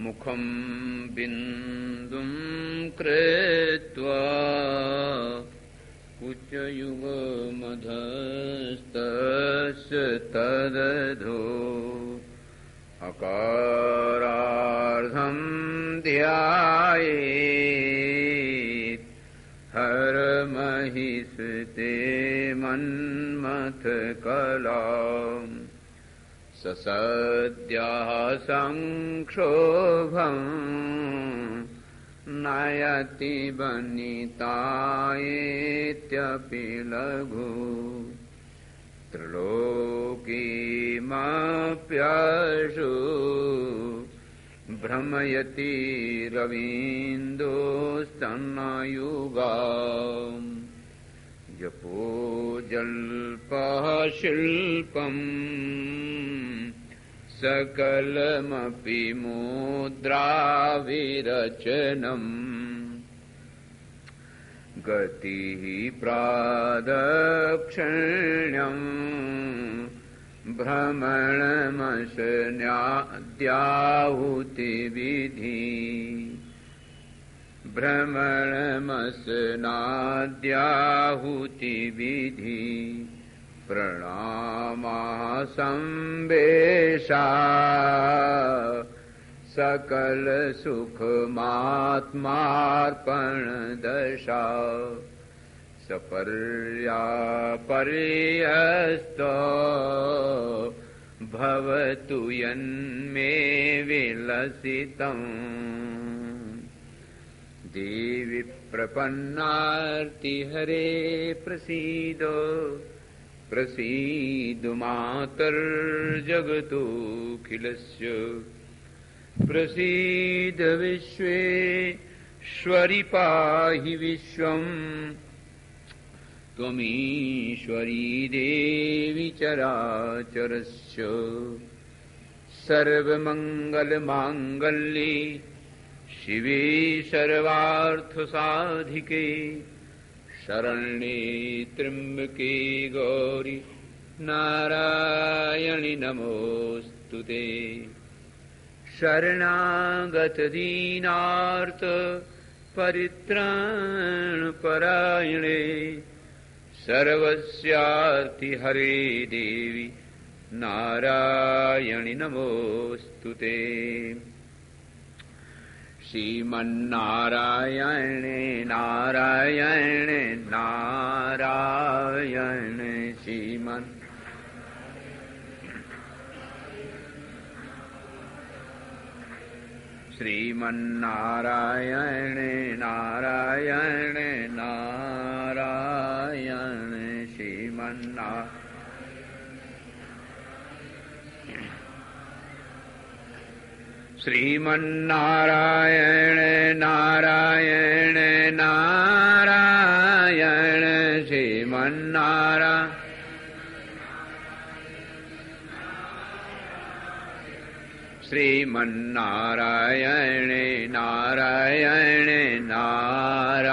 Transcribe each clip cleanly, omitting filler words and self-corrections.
मुखं बिन्दुं कृत्वा कुचयुगमधस्तस्य तदधो अकारार्धं ध्यायेत् हरमहिषते मन्मथकलाम् ससद्यः संक्षोभं नयति वनितायेत्यपि लघु त्रिलोकीमप्यशु भ्रमयति रवीन्द्रोस्तनयुगाम् जपो जल्पः शिल्पम् सकलमपि मुद्राविरचनम् गतिः प्रादक्षिण्यम् भ्रमणमशनाद्याहुतिविधि भ्रमणमशनाद्याहुतिविधि प्रणामाः संवेशा सकलसुखमात्मार्पणदशा सपर्यापर्यस्तो भवतु यन्मे विलसितम् देवि प्रपन्नार्तिहरे प्रसीदो प्रसीदु मातर्जगतोऽखिलस्य प्रसीद विश्वेश्वरि पाहि विश्वम् त्वमीश्वरी देवी चराचरस्य सर्वमङ्गलमाङ्गल्ये शिवे सर्वार्थसाधिके शरण्ये त्र्यम्बके गौरी नारायणि नमोऽस्तुते शरणागत दीनार्त परित्राणपरायणे सर्वस्यार्ति हरे देवी नारायणि नमोऽस्तुते श्रीमन्नारायणे नारायणे नारायणे श्रीमन्नारायणे नारायणे नारायणे श्रीमन्नारायणे नारायणे नारायणे श्रीमन्नारायणे नारायणे नारायणे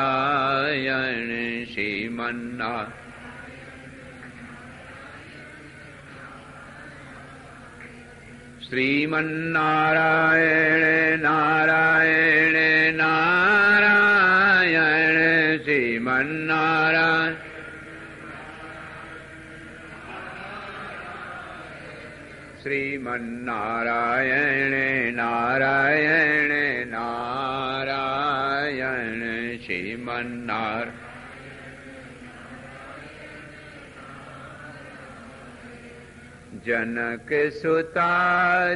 श्रीमन्नारायणे नारायणे नारायणे श्रीमन्नारायणे नारायणे नारायणे जनक सुता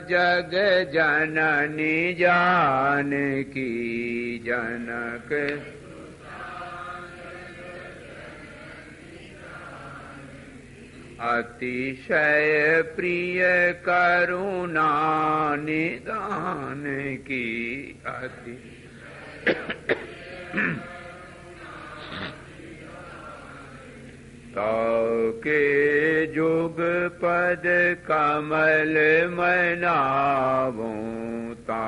जग जननी जानकी जनक अतिशय प्रिय करुणा निदान की ताके जुग पद कमल मनावों ता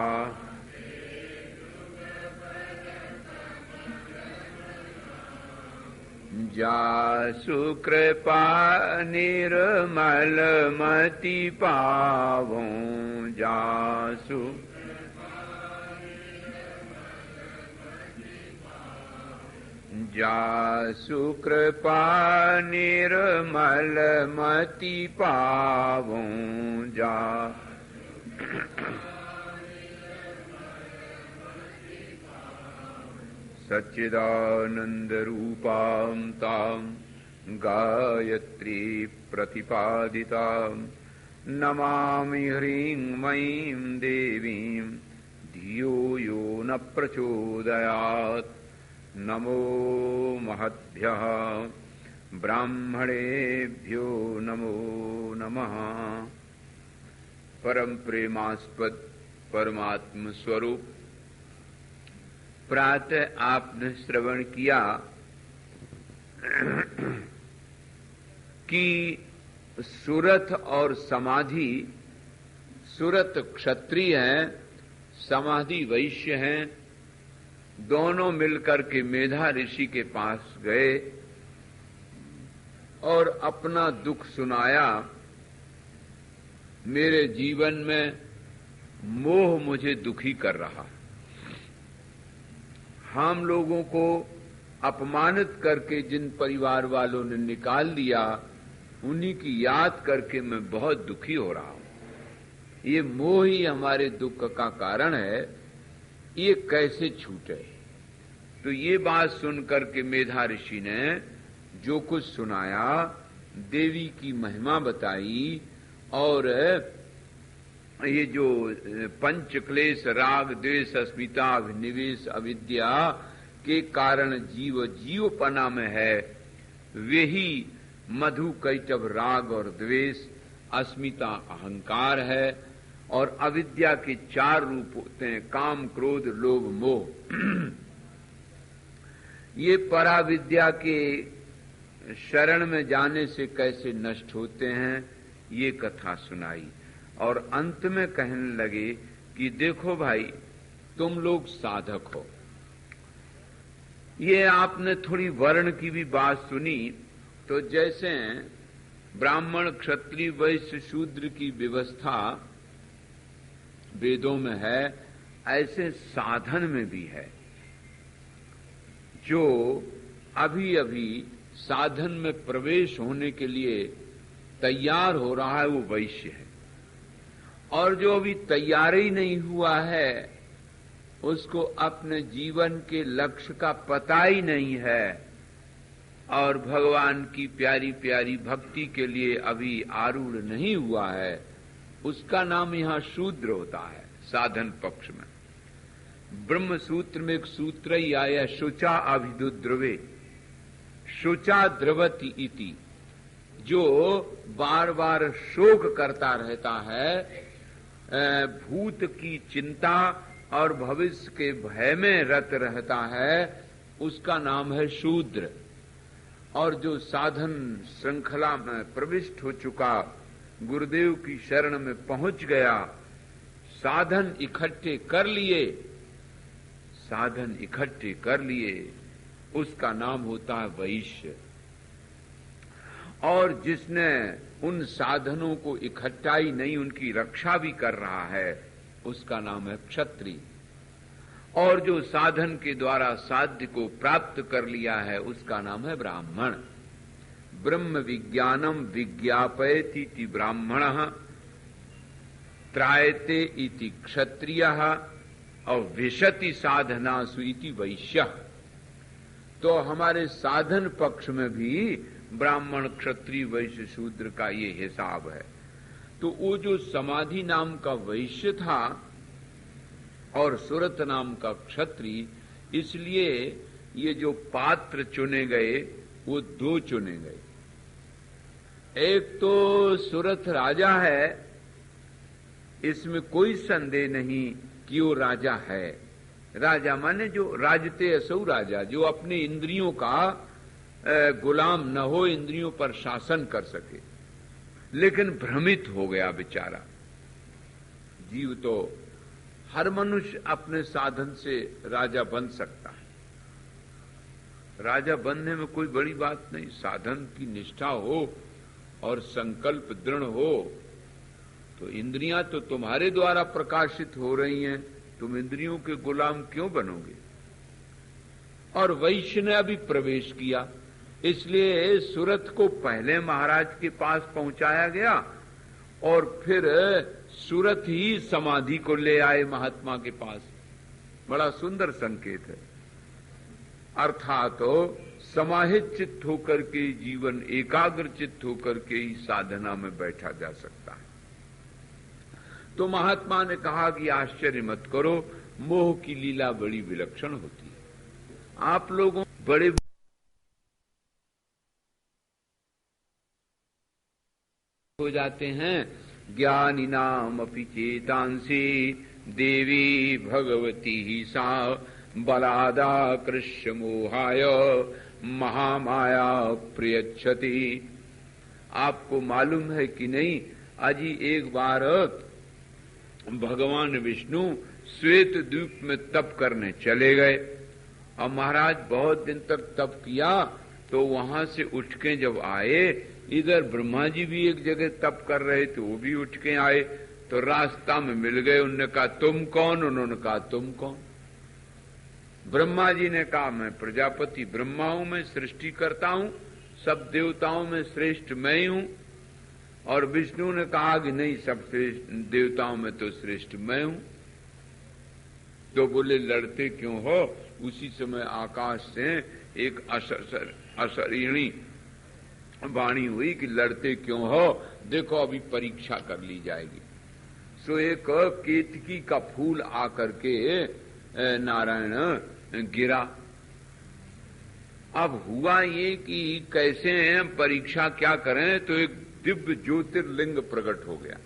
जासु कृपा निर्मल मति पावों जासु जासु कृपा निर्मल मति पावूं जा। सच्चिदानंद रूपां तां गायत्री प्रतिपादितां नमामि ह्रीं मयीं देवीं धियो यो न प्रचोदयात्। नमो महद्भ्यः ब्राह्मणेभ्यो नमो नमः। परम प्रेमास्पद परमात्म स्वरूप, प्रातः आपने श्रवण किया कि सुरथ और समाधि, सुरथ क्षत्रिय हैं, समाधि वैश्य हैं, दोनों मिलकर के मेधा ऋषि के पास गए और अपना दुख सुनाया। मेरे जीवन में मोह मुझे दुखी कर रहा, हम लोगों को अपमानित करके जिन परिवार वालों ने निकाल दिया, उन्हीं की याद करके मैं बहुत दुखी हो रहा हूं। ये मोह ही हमारे दुख का कारण है, ये कैसे छूटे। तो ये बात सुनकर के मेधा ऋषि ने जो कुछ सुनाया, देवी की महिमा बताई और ये जो पंच क्लेश राग द्वेष अस्मिता अभिनिवेश अविद्या के कारण जीव जीवपना में है, वे ही मधु कैटभ राग और द्वेष, अस्मिता अहंकार है और अविद्या के 4 रूप होते हैं, काम क्रोध लोभ मोह। ये पराविद्या के शरण में जाने से कैसे नष्ट होते हैं, ये कथा सुनाई। और अंत में कहने लगे कि देखो भाई, तुम लोग साधक हो। ये आपने थोड़ी वर्ण की भी बात सुनी, तो जैसे ब्राह्मण क्षत्रिय वैश्य शूद्र की व्यवस्था वेदों में है, ऐसे साधन में भी है। जो अभी अभी साधन में प्रवेश होने के लिए तैयार हो रहा है, वो वैश्य है। और जो अभी तैयार ही नहीं हुआ है, उसको अपने जीवन के लक्ष्य का पता ही नहीं है और भगवान की प्यारी प्यारी भक्ति के लिए अभी आरूढ़ नहीं हुआ है, उसका नाम यहां शूद्र होता है साधन पक्ष में। ब्रह्म सूत्र में एक सूत्र ही आया, शुचा अभिदुद्रवे शुचा द्रवति इति, जो बार बार शोक करता रहता है, भूत की चिंता और भविष्य के भय में रत रहता है, उसका नाम है शूद्र। और जो साधन श्रृंखला में प्रविष्ट हो चुका, गुरुदेव की शरण में पहुंच गया, साधन इकट्ठे कर लिए, साधन इकट्ठे कर लिए, उसका नाम होता है वैश्य। और जिसने उन साधनों को इकट्ठा ही नहीं, उनकी रक्षा भी कर रहा है, उसका नाम है क्षत्रिय। और जो साधन के द्वारा साध्य को प्राप्त कर लिया है, उसका नाम है ब्राह्मण। ब्रह्म विज्ञानम विज्ञापयति ब्राह्मणः त्रायते इति क्षत्रियः और विशति साधनासु इति वैश्यः। तो हमारे साधन पक्ष में भी ब्राह्मण क्षत्रिय वैश्य शूद्र का ये हिसाब है। तो वो जो समाधि नाम का वैश्य था और सुरत नाम का क्षत्रिय, इसलिए ये जो पात्र चुने गए वो 2 चुने गए। एक तो सुरथ राजा है, इसमें कोई संदेह नहीं कि वो राजा है। राजा माने जो राजते असौ राजा, जो अपने इंद्रियों का गुलाम न हो, इंद्रियों पर शासन कर सके। लेकिन भ्रमित हो गया बेचारा जीव। तो हर मनुष्य अपने साधन से राजा बन सकता है, राजा बनने में कोई बड़ी बात नहीं। साधन की निष्ठा हो और संकल्प दृढ़ हो तो इंद्रियां तो तुम्हारे द्वारा प्रकाशित हो रही हैं, तुम इंद्रियों के गुलाम क्यों बनोगे? और वैश्य ने अभी प्रवेश किया, इसलिए सूरत को पहले महाराज के पास पहुंचाया गया और फिर सूरत ही समाधि को ले आए महात्मा के पास। बड़ा सुंदर संकेत है। अर्थात तो समाहित चित्त होकर के जीवन एकाग्र चित्त होकर के ही साधना में बैठा जा सकता है। तो महात्मा ने कहा कि आश्चर्य मत करो, मोह की लीला बड़ी विलक्षण होती है। आप लोगों बड़े हो जाते हैं, ज्ञानी नाम अपि चेतांसी देवी भगवती ही सा बलादा कृष्ण मोहाय महामाया प्रियच्छति। आपको मालूम है कि नहीं, अजी एक बार भगवान विष्णु श्वेत द्वीप में तप करने चले गए और महाराज बहुत दिन तक तप किया, तो वहां से उठ के जब आए, इधर ब्रह्मा जी भी एक जगह तप कर रहे थे, वो भी उठ के आए, तो रास्ता में मिल गए। उन्होंने कहा तुम कौन? उन्होंने कहा तुम कौन? ब्रह्मा जी ने कहा मैं प्रजापति ब्रह्मा हूं, मैं सृष्टि करता हूं, सब देवताओं में श्रेष्ठ मैं ही हूं। और विष्णु ने कहा कि नहीं, सब देवताओं में तो श्रेष्ठ मैं हूं। तो बोले लड़ते क्यों हो? उसी समय आकाश से एक अशरीणी वाणी हुई कि लड़ते क्यों हो, देखो अभी परीक्षा कर ली जाएगी। सो एक केतकी का फूल आकर के नारायण गिरा। अब हुआ ये कि कैसे परीक्षा क्या करें, तो एक दिव्य ज्योतिर्लिंग प्रकट हो गया।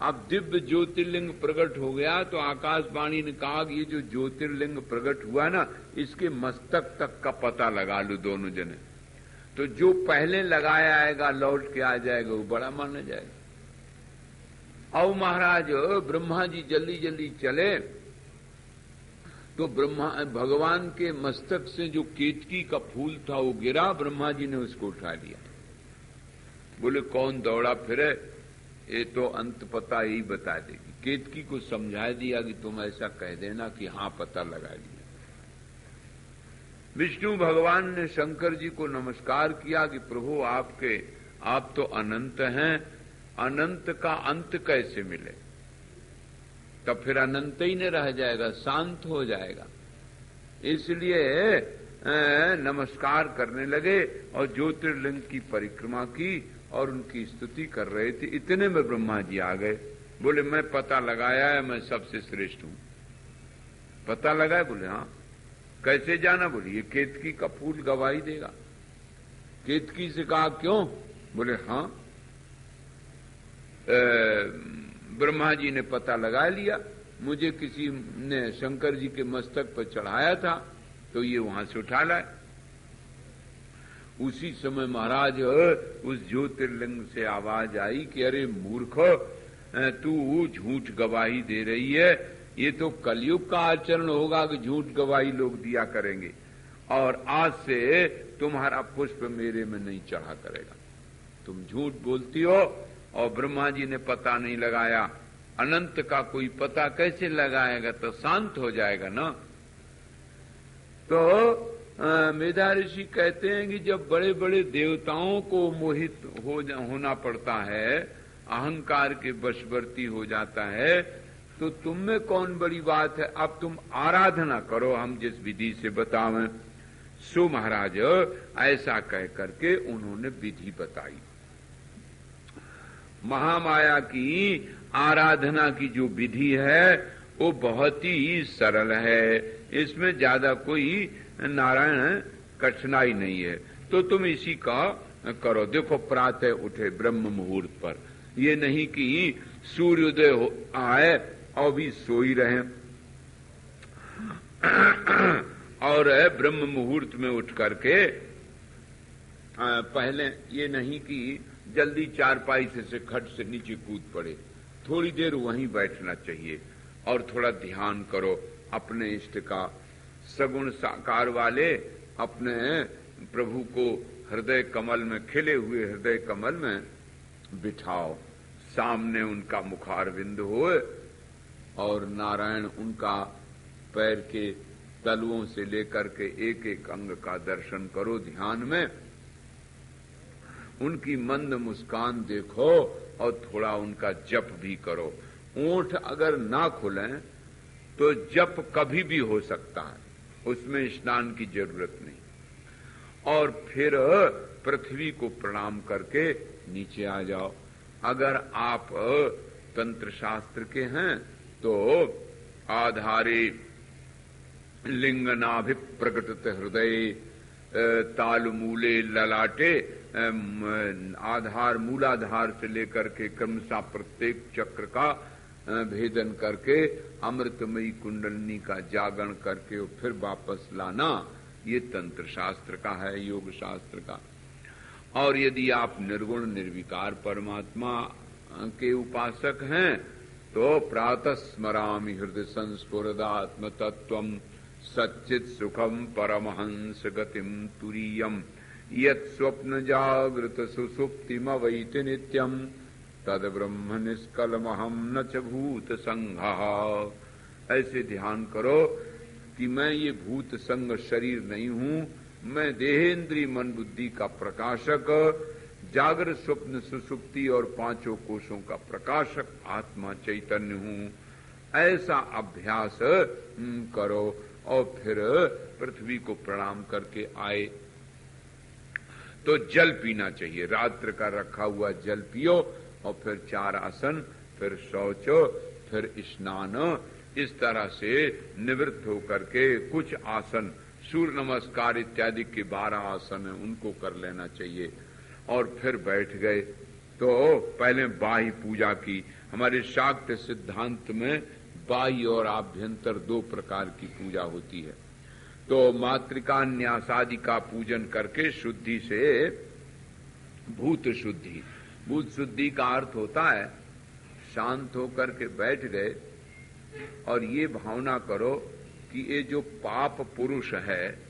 अब दिव्य ज्योतिर्लिंग प्रकट हो गया तो आकाशवाणी ने कहा कि ये जो ज्योतिर्लिंग प्रकट हुआ ना, इसके मस्तक तक का पता लगा लो दोनों जने। तो जो पहले लगाया आएगा लौट के आ जाएगा, वो बड़ा माना जाएगा। और महाराज ब्रह्मा जी जल्दी जल्दी चले तो भगवान के मस्तक से जो केतकी का फूल था वो गिरा, ब्रह्मा जी ने उसको उठा लिया। बोले कौन दौड़ा फिरे, ये तो अंत पता यही बता देगी। केतकी को समझा दिया कि तुम ऐसा कह देना कि हाँ पता लगा लिया। विष्णु भगवान ने शंकर जी को नमस्कार किया कि प्रभु आप तो अनंत हैं, अनंत का अंत कैसे मिले? तब फिर अनंत ही न रह जाएगा, शांत हो जाएगा। इसलिए नमस्कार करने लगे और ज्योतिर्लिंग की परिक्रमा की और उनकी स्तुति कर रहे थे। इतने में ब्रह्मा जी आ गए। बोले मैं पता लगाया है, मैं सबसे श्रेष्ठ हूं। पता लगाए? बोले हाँ। कैसे जाना? बोले ये केतकी का फूल गवाही देगा। केतकी से कहा क्यों? बोले हाँ, ब्रह्मा जी ने पता लगा लिया, मुझे किसी ने शंकर जी के मस्तक पर चढ़ाया था तो ये वहां से उठा लाए। उसी समय महाराज उस ज्योतिर्लिंग से आवाज आई कि अरे मूर्ख, तू झूठ गवाही दे रही है। ये तो कलयुग का आचरण होगा कि झूठ गवाही लोग दिया करेंगे, और आज से तुम्हारा पुष्प मेरे में नहीं चढ़ा करेगा। तुम झूठ बोलती हो। और ब्रह्मा जी ने पता नहीं लगाया। अनंत का कोई पता कैसे लगाएगा? तो शांत हो जाएगा ना। तो मेधा ऋषि कहते हैं कि जब बड़े बड़े देवताओं को मोहित होना पड़ता है, अहंकार के वशवर्ती हो जाता है, तो तुम में कौन बड़ी बात है? अब तुम आराधना करो, हम जिस विधि से बतावें। सो महाराज ऐसा कह करके उन्होंने विधि बताई। महामाया की आराधना की जो विधि है वो बहुत ही सरल है, इसमें ज्यादा कोई नारायण कठिनाई नहीं है। तो तुम इसी का करो। देखो प्रातः उठे ब्रह्म मुहूर्त पर, ये नहीं कि सूर्योदय आए और भी सोई रहे, और ब्रह्म मुहूर्त में उठ करके पहले ये नहीं कि जल्दी चारपाई से खट से नीचे कूद पड़े। थोड़ी देर वहीं बैठना चाहिए और थोड़ा ध्यान करो अपने इष्ट का। सगुण साकार वाले अपने प्रभु को हृदय कमल में, खिले हुए हृदय कमल में बिठाओ, सामने उनका मुखारविंद हो और नारायण उनका पैर के तलुओं से लेकर के एक एक अंग का दर्शन करो ध्यान में, उनकी मंद मुस्कान देखो और थोड़ा उनका जप भी करो। ओंठ अगर ना खुलें तो जप कभी भी हो सकता है, उसमें स्नान की जरूरत नहीं। और फिर पृथ्वी को प्रणाम करके नीचे आ जाओ। अगर आप तंत्र शास्त्र के हैं तो आधारे लिंगनाभि प्रकटित हृदय तालमूले ललाटे, आधार मूलाधार से लेकर के क्रमशः प्रत्येक चक्र का भेदन करके अमृतमयी कुंडलनी का जागरण करके और फिर वापस लाना, ये तंत्र शास्त्र का है, योग शास्त्र का। और यदि आप निर्गुण निर्विकार परमात्मा के उपासक हैं तो प्रातः स्मरामि हृदय संस्फुरदात्म तत्वम सच्चित सुखम परमहंस गतिम तुरीयम यत् स्वप्न जागृत सुसुप्तिमवैति नित्यम तद ब्रह्म निष्कलमहम न च भूत संघा। ऐसे ध्यान करो कि मैं ये भूत संग शरीर नहीं हूं, मैं देहेंद्रीय मन बुद्धि का प्रकाशक, जागृत स्वप्न सुसुप्ति और पांचों कोशों का प्रकाशक आत्मा चैतन्य हूं। ऐसा अभ्यास करो और फिर पृथ्वी को प्रणाम करके आए तो जल पीना चाहिए, रात्र का रखा हुआ जल पियो और फिर 4 आसन, फिर शौचो, फिर स्नान, इस तरह से निवृत्त होकर के कुछ आसन, सूर्य नमस्कार इत्यादि के 12 आसन है उनको कर लेना चाहिए। और फिर बैठ गए तो पहले बाह्य पूजा की। हमारे शाक्त सिद्धांत में बाह्य और आभ्यंतर 2 प्रकार की पूजा होती है। तो मातृका न्यासादि का पूजन करके शुद्धि से भूत शुद्धि, भूत शुद्धि का अर्थ होता है शांत होकर के बैठ गए और ये भावना करो कि ये जो पाप पुरुष है,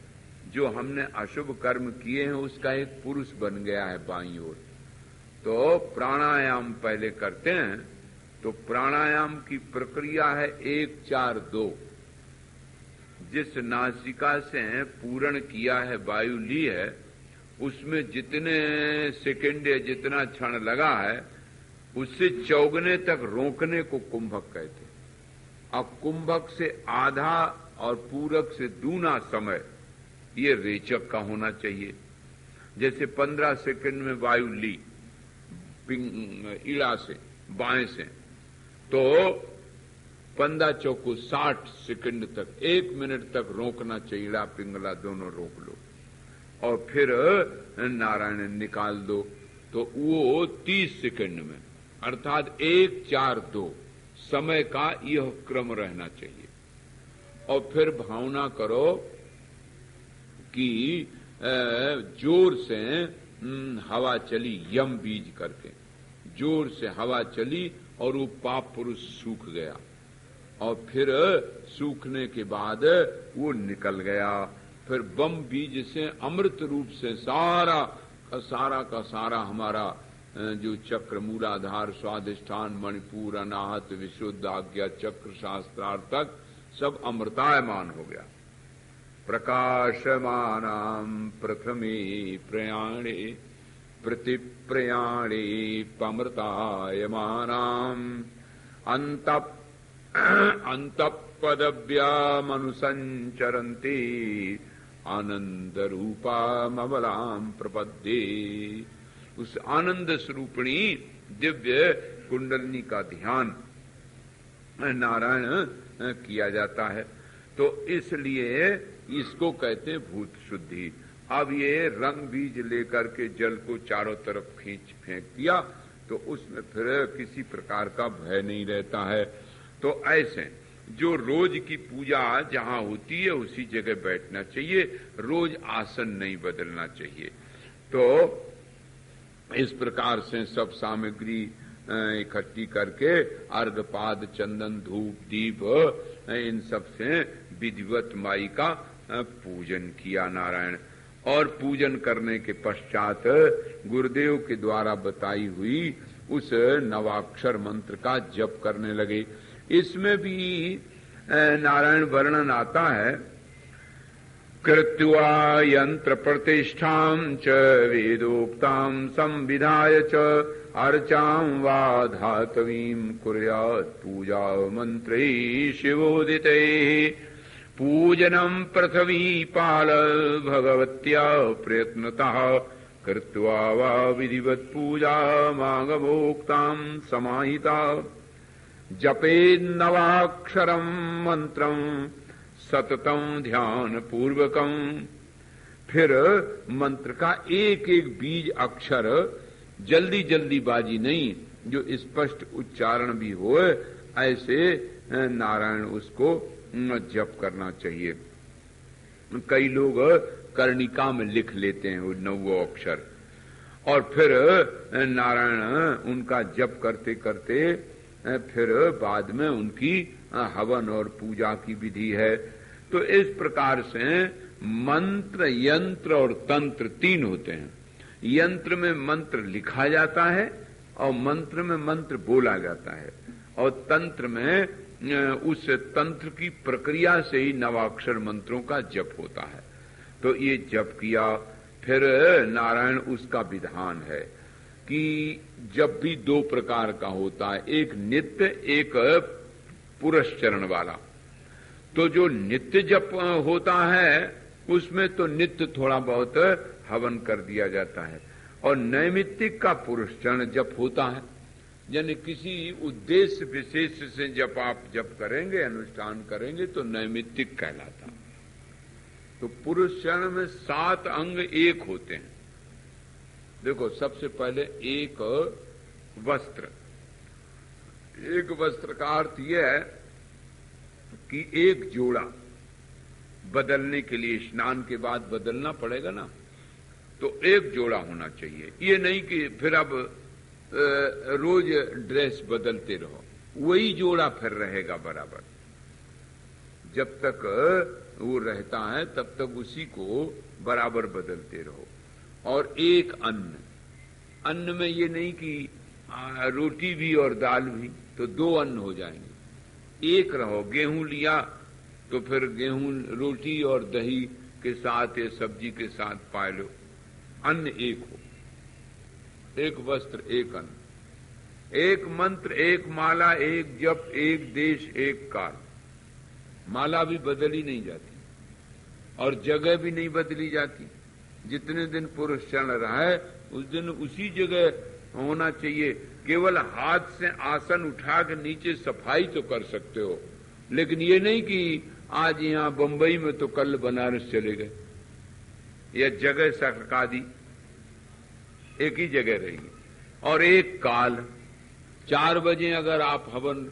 जो हमने अशुभ कर्म किए हैं, उसका एक पुरुष बन गया है बाईं ओर। तो प्राणायाम पहले करते हैं। तो प्राणायाम की प्रक्रिया है 1-4-2। जिस नासिका से पूर्ण किया है, वायु ली है, उसमें जितने सेकंड या जितना क्षण लगा है उससे चौगुने तक रोकने को कुंभक कहते हैं। अब कुंभक से आधा और पूरक से दूना समय ये रेचक का होना चाहिए। जैसे 15 सेकंड में वायु ली इड़ा से बाएं से, तो 15 चौको 60 सेकंड तक, 1 मिनट तक रोकना चाहिए। इड़ा पिंगला दोनों रोक लो और फिर नारायण निकाल दो, तो वो 30 सेकंड में, अर्थात 1-4-2 समय का यह क्रम रहना चाहिए। और फिर भावना करो कि जोर से हवा चली, यम बीज करके जोर से हवा चली और वो पाप पुरुष सूख गया और फिर सूखने के बाद वो निकल गया। फिर बम बीज से अमृत रूप से सारा का सारा हमारा जो चक्र, मूलाधार, स्वादिष्ठान, मणिपुर, अनाहत, विशुद्ध, आज्ञा चक्र, शास्त्रार्थ तक सब अमृतायमान हो गया। प्रकाशमानां प्रथमे प्रयाणे प्रतिप्रयाणे पमृतायमानां अंतःपदव्यामनुसंचरन्ति आनंद रूपामबलां प्रपद्ये। उस आनंद स्वरूपिणी दिव्य कुंडलिनी का ध्यान नारायण किया जाता है। तो इसलिए इसको कहते हैं भूत शुद्धि। अब ये रंग बीज लेकर के जल को चारों तरफ खींच फेंक दिया तो उसमें फिर किसी प्रकार का भय नहीं रहता है। तो ऐसे जो रोज की पूजा जहां होती है उसी जगह बैठना चाहिए, रोज आसन नहीं बदलना चाहिए। तो इस प्रकार से सब सामग्री इकट्ठी करके अर्घपाद, चंदन, धूप, दीप इन सब से विधिवत माई का पूजन किया नारायण। और पूजन करने के पश्चात गुरुदेव के द्वारा बताई हुई उस नवाक्षर मंत्र का जप करने लगे। इसमें भी नारायण वर्णन आता है कृत्वा यंत्र प्रतिष्ठां च वेदोक्तां संविधाय च अर्चां वा धातवीं कुर्यात् पूजा मंत्रै शिवोदितैः पूजनं पृथ्वीपाल भगवत्या प्रयत्नतः कृत्वा वा विधिवत् पूजामागमोक्तां समाहिता जपेन्नवाक्षरं मंत्रं सततं ध्यान पूर्वकं। फिर मंत्र का एक एक बीज अक्षर जल्दी जल्दी बाजी नहीं, जो स्पष्ट उच्चारण भी हो, ऐसे नारायण उसको जप करना चाहिए। कई लोग कर्णिका में लिख लेते हैं वो 9 अक्षर, और फिर नारायण उनका जप करते करते फिर बाद में उनकी हवन और पूजा की विधि है। तो इस प्रकार से मंत्र, यंत्र और तंत्र 3 होते हैं। यंत्र में मंत्र लिखा जाता है और मंत्र में मंत्र बोला जाता है, और तंत्र में उस तंत्र की प्रक्रिया से ही नवाक्षर मंत्रों का जप होता है। तो ये जप किया, फिर नारायण उसका विधान है कि जब भी 2 प्रकार का होता है, एक नित्य, एक पुरस्चरण वाला। तो जो नित्य जप होता है उसमें तो नित्य थोड़ा बहुत हवन कर दिया जाता है, और नैमित्तिक का पुरस्चरण जप होता है, यानी किसी उद्देश्य विशेष से जब आप जप करेंगे, अनुष्ठान करेंगे तो नैमित्तिक कहलाता। तो पुरस्चरण में 7 अंग एक होते हैं। देखो, सबसे पहले एक वस्त्र। एक वस्त्र का अर्थ यह है कि एक जोड़ा बदलने के लिए, स्नान के बाद बदलना पड़ेगा ना, तो एक जोड़ा होना चाहिए। ये नहीं कि फिर अब रोज ड्रेस बदलते रहो, वही जोड़ा फिर रहेगा बराबर। जब तक वो रहता है तब तक उसी को बराबर बदलते रहो। और एक अन्न, अन्न में ये नहीं कि रोटी भी और दाल भी, तो 2 अन्न हो जाएंगे। एक रहो, गेहूं लिया तो फिर गेहूं रोटी और दही के साथ या सब्जी के साथ पा लो, अन्न एक हो। एक वस्त्र, एक अन्न, एक मंत्र, एक माला, एक जप, एक देश, एक काल। माला भी बदली नहीं जाती और जगह भी नहीं बदली जाती। जितने दिन पुरुष चल रहा है उस दिन उसी जगह होना चाहिए। केवल हाथ से आसन उठा के नीचे सफाई तो कर सकते हो, लेकिन ये नहीं कि आज यहां बंबई में तो कल बनारस चले गए, या जगह सरका दी, एक ही जगह रहेगी। और एक काल, 4 बजे अगर आप हवन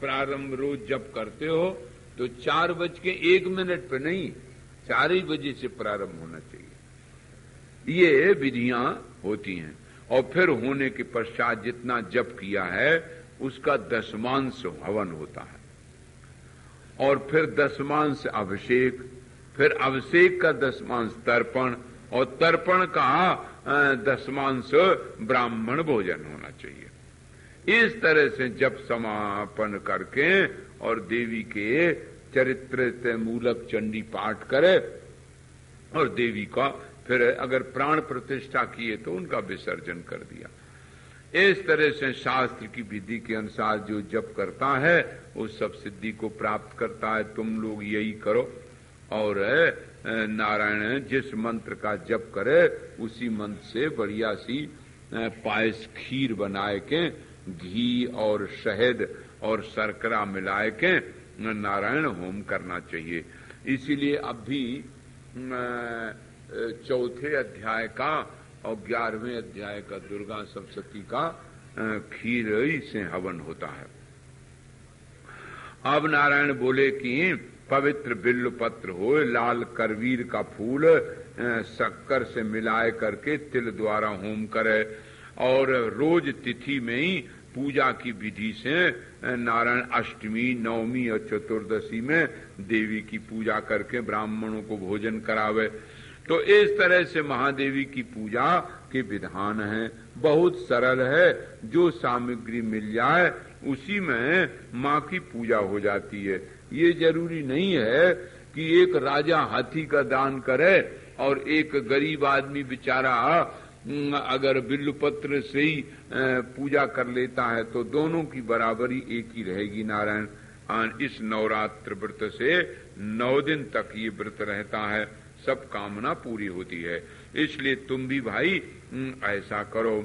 प्रारंभ रोज जब करते हो तो 4:01 पे नहीं, 4 ही बजे से प्रारंभ होना चाहिए। ये विधियां होती हैं। और फिर होने के पश्चात जितना जप किया है उसका 10वांश हवन होता है, और फिर 10वांश अभिषेक, फिर अभिषेक का 10वांश तर्पण, और तर्पण का 10वांश ब्राह्मण भोजन होना चाहिए। इस तरह से जप समापन करके और देवी के चरित्र से मूलक चंडी पाठ करे, और देवी का फिर अगर प्राण प्रतिष्ठा किए तो उनका विसर्जन कर दिया। इस तरह से शास्त्र की विधि के अनुसार जो जप करता है वो सब सिद्धि को प्राप्त करता है। तुम लोग यही करो, और नारायण जिस मंत्र का जप करे उसी मंत्र से बढ़िया सी पायस खीर बनाए के, घी और शहद और शर्करा मिलाए के नारायण होम करना चाहिए। इसीलिए अब भी 4थे अध्याय का और 11वें अध्याय का दुर्गा सप्तशती का खीर से हवन होता है। अब नारायण बोले कि पवित्र बिल्व पत्र हो, लाल करवीर का फूल शक्कर से मिलाए करके तिल द्वारा होम करे, और रोज तिथि में ही पूजा की विधि से नारायण अष्टमी, नवमी और चतुर्दशी में देवी की पूजा करके ब्राह्मणों को भोजन करावे। तो इस तरह से महादेवी की पूजा के विधान है, बहुत सरल है। जो सामग्री मिल जाए उसी में माँ की पूजा हो जाती है। ये जरूरी नहीं है कि एक राजा हाथी का दान करे और एक गरीब आदमी बेचारा अगर बिल्वपत्र से ही पूजा कर लेता है तो दोनों की बराबरी एक ही रहेगी। नारायण इस नवरात्र व्रत से 9 दिन तक ये व्रत रहता है, सब कामना पूरी होती है। इसलिए तुम भी भाई ऐसा करो।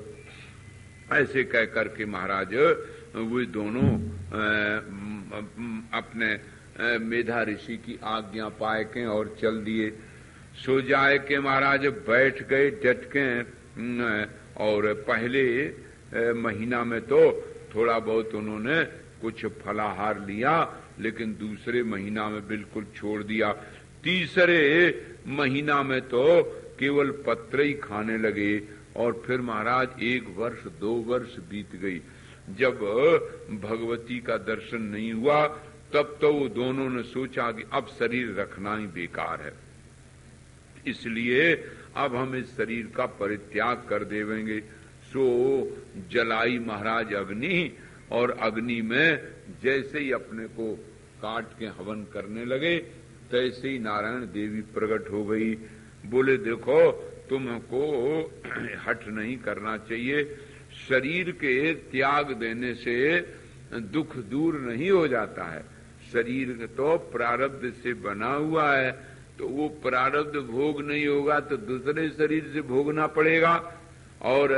ऐसे कह करके महाराज वे दोनों अपने मेधा ऋषि की आज्ञा पाए के और चल दिए। सो जाए के महाराज बैठ गए डट के। और पहले महीना में तो थोड़ा बहुत उन्होंने कुछ फलाहार लिया, लेकिन दूसरे महीना में बिल्कुल छोड़ दिया। तीसरे महीना में तो केवल पत्र ही खाने लगे। और फिर महाराज 1 वर्ष 2 वर्ष बीत गई। जब भगवती का दर्शन नहीं हुआ तब तो वो दोनों ने सोचा कि अब शरीर रखना ही बेकार है, इसलिए अब हम इस शरीर का परित्याग कर देवेंगे। सो जलाई महाराज अग्नि, और अग्नि में जैसे ही अपने को काट के हवन करने लगे तैसे ही नारायण देवी प्रकट हो गई। बोले देखो तुमको हठ नहीं करना चाहिए, शरीर के त्याग देने से दुख दूर नहीं हो जाता है। शरीर तो प्रारब्ध से बना हुआ है, तो वो प्रारब्ध भोग नहीं होगा तो दूसरे शरीर से भोगना पड़ेगा, और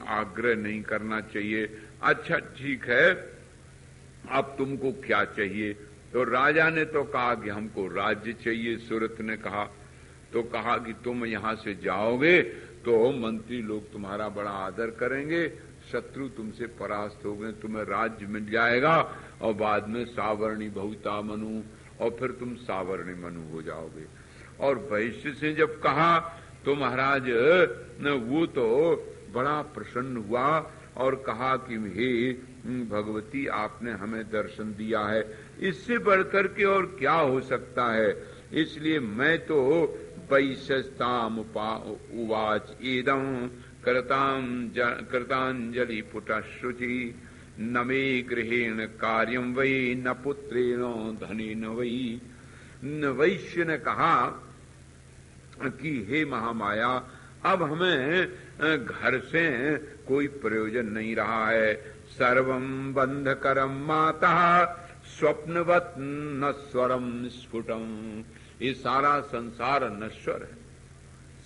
आग्रह नहीं करना चाहिए। अच्छा ठीक है, अब तुमको क्या चाहिए? तो राजा ने तो कहा कि हमको राज्य चाहिए। सूरत ने कहा तो कहा कि तुम यहाँ से जाओगे तो मंत्री लोग तुम्हारा बड़ा आदर करेंगे, शत्रु तुमसे परास्त हो गए, तुम्हें राज्य मिल जाएगा, और बाद में सावर्णी बहुता मनु, और फिर तुम सावर्णी मनु हो जाओगे। और वैश्य से जब कहा तो महाराज वो तो बड़ा प्रसन्न हुआ और कहा कि हे भगवती आपने हमें दर्शन दिया है, इससे बढ़कर के और क्या हो सकता है। इसलिए मैं तो वैश्यस्ताम उवाच इदं कृतांजलि पुटश्रुचि न मे गृहेण कार्यम वै न पुत्रेण धनेन वै। वैश्य ने कहा कि हे महामाया, अब हमें घर से कोई प्रयोजन नहीं रहा है। सर्वं बंधकरम माता स्वप्नवत नश्वरम स्फुटम। ये सारा संसार नश्वर है,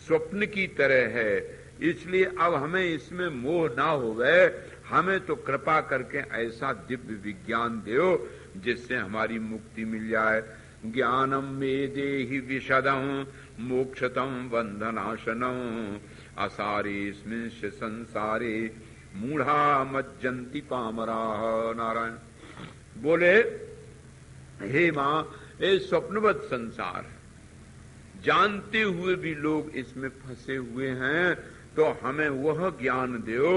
स्वप्न की तरह है, इसलिए अब हमें इसमें मोह ना होवे। हमें तो कृपा करके ऐसा दिव्य विज्ञान दो जिससे हमारी मुक्ति मिल जाए। ज्ञानम में देहि विशदं मोक्षतम बंधनाशनम असारेस्मिन् संसारे मूढ़ा मज्जन्ति पामरा। नारायण बोले हे मां, ये स्वप्नवत संसार है, जानते हुए भी लोग इसमें फंसे हुए हैं, तो हमें वह ज्ञान दो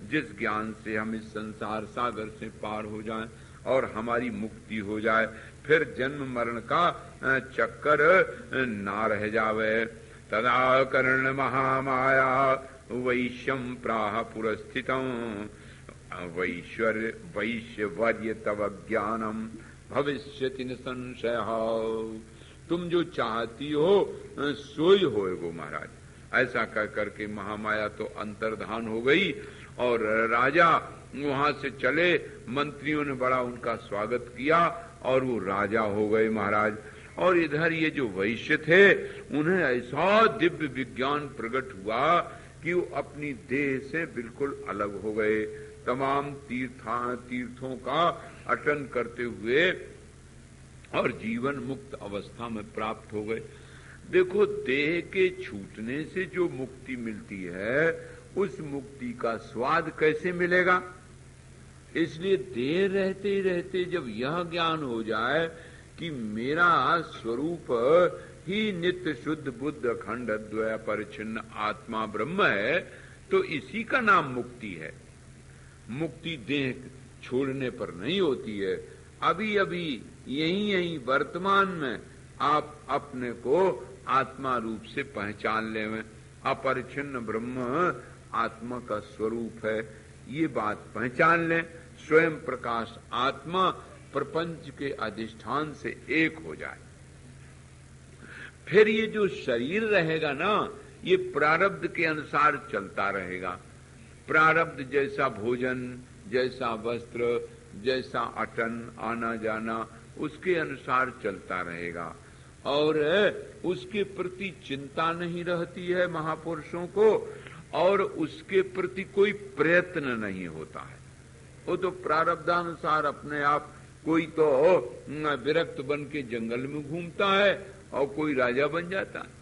जिस ज्ञान से हम इस संसार सागर से पार हो जाएं और हमारी मुक्ति हो जाए, फिर जन्म मरण का चक्कर ना रह जावे। तदा कर्ण महामाया वैश्यम प्राह पुरस्थितम् वैश्यवर्य तव ज्ञानम भविष्यति न संशय। तुम जो चाहती हो सोई होएगो महाराज। ऐसा कह करके महामाया तो अंतर्धान हो गई और राजा वहां से चले। मंत्रियों ने बड़ा उनका स्वागत किया और वो राजा हो गए महाराज। और इधर ये जो वैश्य थे उन्हें ऐसा दिव्य विज्ञान प्रकट हुआ कि वो अपनी देह से बिल्कुल अलग हो गए। तमाम तीर्थों का अटन करते हुए और जीवन मुक्त अवस्था में प्राप्त हो गए। देखो, देह के छूटने से जो मुक्ति मिलती है उस मुक्ति का स्वाद कैसे मिलेगा। इसलिए देह रहते रहते जब यह ज्ञान हो जाए कि मेरा स्वरूप ही नित्य शुद्ध बुद्ध अखंड अद्वय परिच्छिन्न आत्मा ब्रह्म है, तो इसी का नाम मुक्ति है। मुक्ति देह छोड़ने पर नहीं होती है, अभी अभी यही वर्तमान में आप अपने को आत्मा रूप से पहचान लें। अपरिच्छिन्न ब्रह्म आत्मा का स्वरूप है, ये बात पहचान लें। स्वयं प्रकाश आत्मा प्रपंच के अधिष्ठान से एक हो जाए। फिर ये जो शरीर रहेगा ना, ये प्रारब्ध के अनुसार चलता रहेगा। प्रारब्ध जैसा भोजन, जैसा वस्त्र, जैसा अटन आना जाना, उसके अनुसार चलता रहेगा और उसके प्रति चिंता नहीं रहती है महापुरुषों को, और उसके प्रति कोई प्रयत्न नहीं होता है। वो तो प्रारब्धानुसार अपने आप, कोई तो विरक्त बन के जंगल में घूमता है और कोई राजा बन जाता है।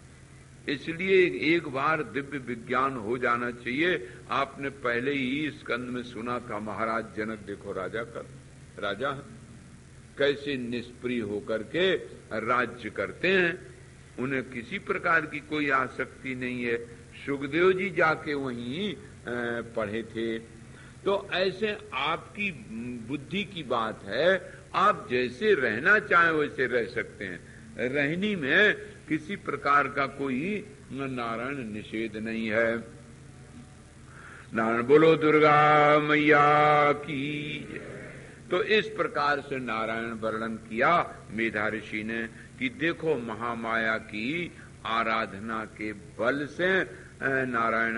इसलिए एक बार दिव्य विज्ञान हो जाना चाहिए। आपने पहले ही स्कंद में सुना था, महाराज जनक देखो राजा कैसे निष्प्रिय होकर के राज्य करते हैं, उन्हें किसी प्रकार की कोई आसक्ति नहीं है। सुखदेव जी जाके वहीं पढ़े थे। तो ऐसे आपकी बुद्धि की बात है, आप जैसे रहना चाहें वैसे रह सकते हैं। रहनी में किसी प्रकार का कोई नारायण निषेध नहीं है। नारायण बोलो दुर्गा मैया की। तो इस प्रकार से नारायण वर्णन किया मेधा ऋषि ने कि देखो महामाया की आराधना के बल से नारायण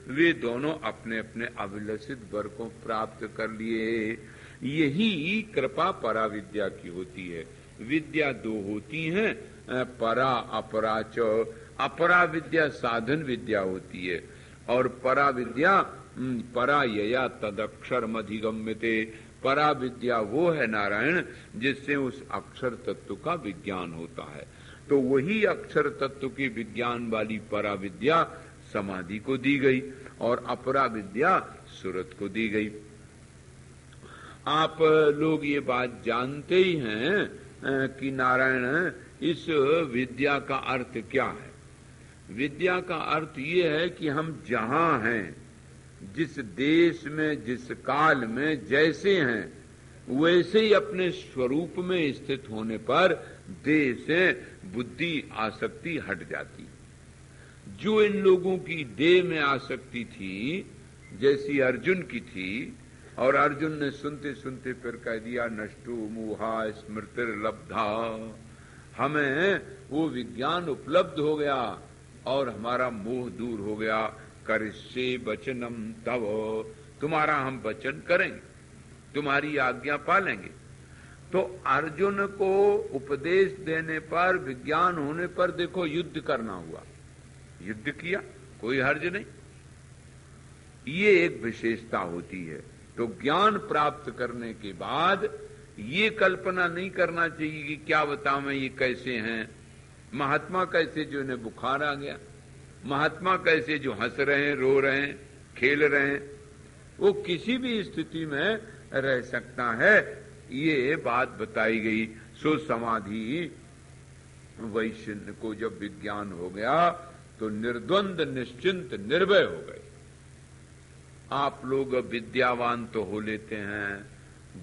वे दोनों अपने अपने अभिलषित वर को प्राप्त कर लिए। यही कृपा परा विद्या की होती है। विद्या दो होती हैं, परा अपरा च। अपरा विद्या साधन विद्या होती है और परा विद्या परा यया तदक्षर मधिगम्यते। परा विद्या वो है नारायण जिससे उस अक्षर तत्व का विज्ञान होता है। तो वही अक्षर तत्व की विज्ञान वाली परा विद्या समाधि को दी गई और अपरा विद्या सुरत को दी गई। आप लोग ये बात जानते ही हैं कि नारायण इस विद्या का अर्थ क्या है। विद्या का अर्थ ये है कि हम जहां हैं, जिस देश में, जिस काल में जैसे हैं, वैसे ही अपने स्वरूप में स्थित होने पर देह से बुद्धि आसक्ति हट जाती। जो इन लोगों की देह में आसक्ति थी, जैसी अर्जुन की थी, और अर्जुन ने सुनते सुनते फिर कह दिया नष्टो मोहा स्मृतिर्लब्धा, हमें वो विज्ञान उपलब्ध हो गया और हमारा मोह दूर हो गया। करिष्ये वचनम तव, तुम्हारा हम वचन करेंगे, तुम्हारी आज्ञा पालेंगे। तो अर्जुन को उपदेश देने पर, विज्ञान होने पर देखो युद्ध करना हुआ, युद्ध किया, कोई हर्ज नहीं। ये एक विशेषता होती है। तो ज्ञान प्राप्त करने के बाद ये कल्पना नहीं करना चाहिए कि क्या बताऊं मैं ये कैसे हैं। महात्मा कैसे जो इन्हें बुखार आ गया, महात्मा कैसे जो हंस रहे हैं, रो रहे हैं, खेल रहे हैं, वो किसी भी स्थिति में रह सकता है। ये बात बताई गई। सो समाधि वैश्य को जब विज्ञान हो गया तो निर्द्वंद निश्चिंत निर्भय हो गए। आप लोग विद्यावान तो हो लेते हैं,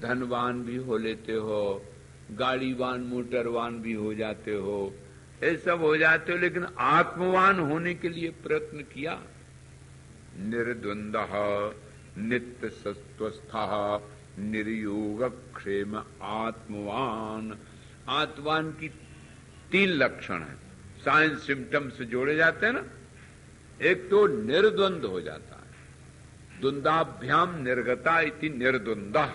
धनवान भी हो लेते हो, गाड़ीवान मोटरवान भी हो जाते हो, ये सब हो जाते हो, लेकिन आत्मवान होने के लिए प्रयत्न किया। निर्द्वंदः नित्य सत्वस्थः निर्योग क्षेम आत्मवान। आत्मवान की 3 लक्षण है, साइंस सिम्टम से जोड़े जाते हैं ना। एक तो निर्द्वंद हो जाता है, द्वंद्वाभ्याम निर्गता इति निर्द्वंदः,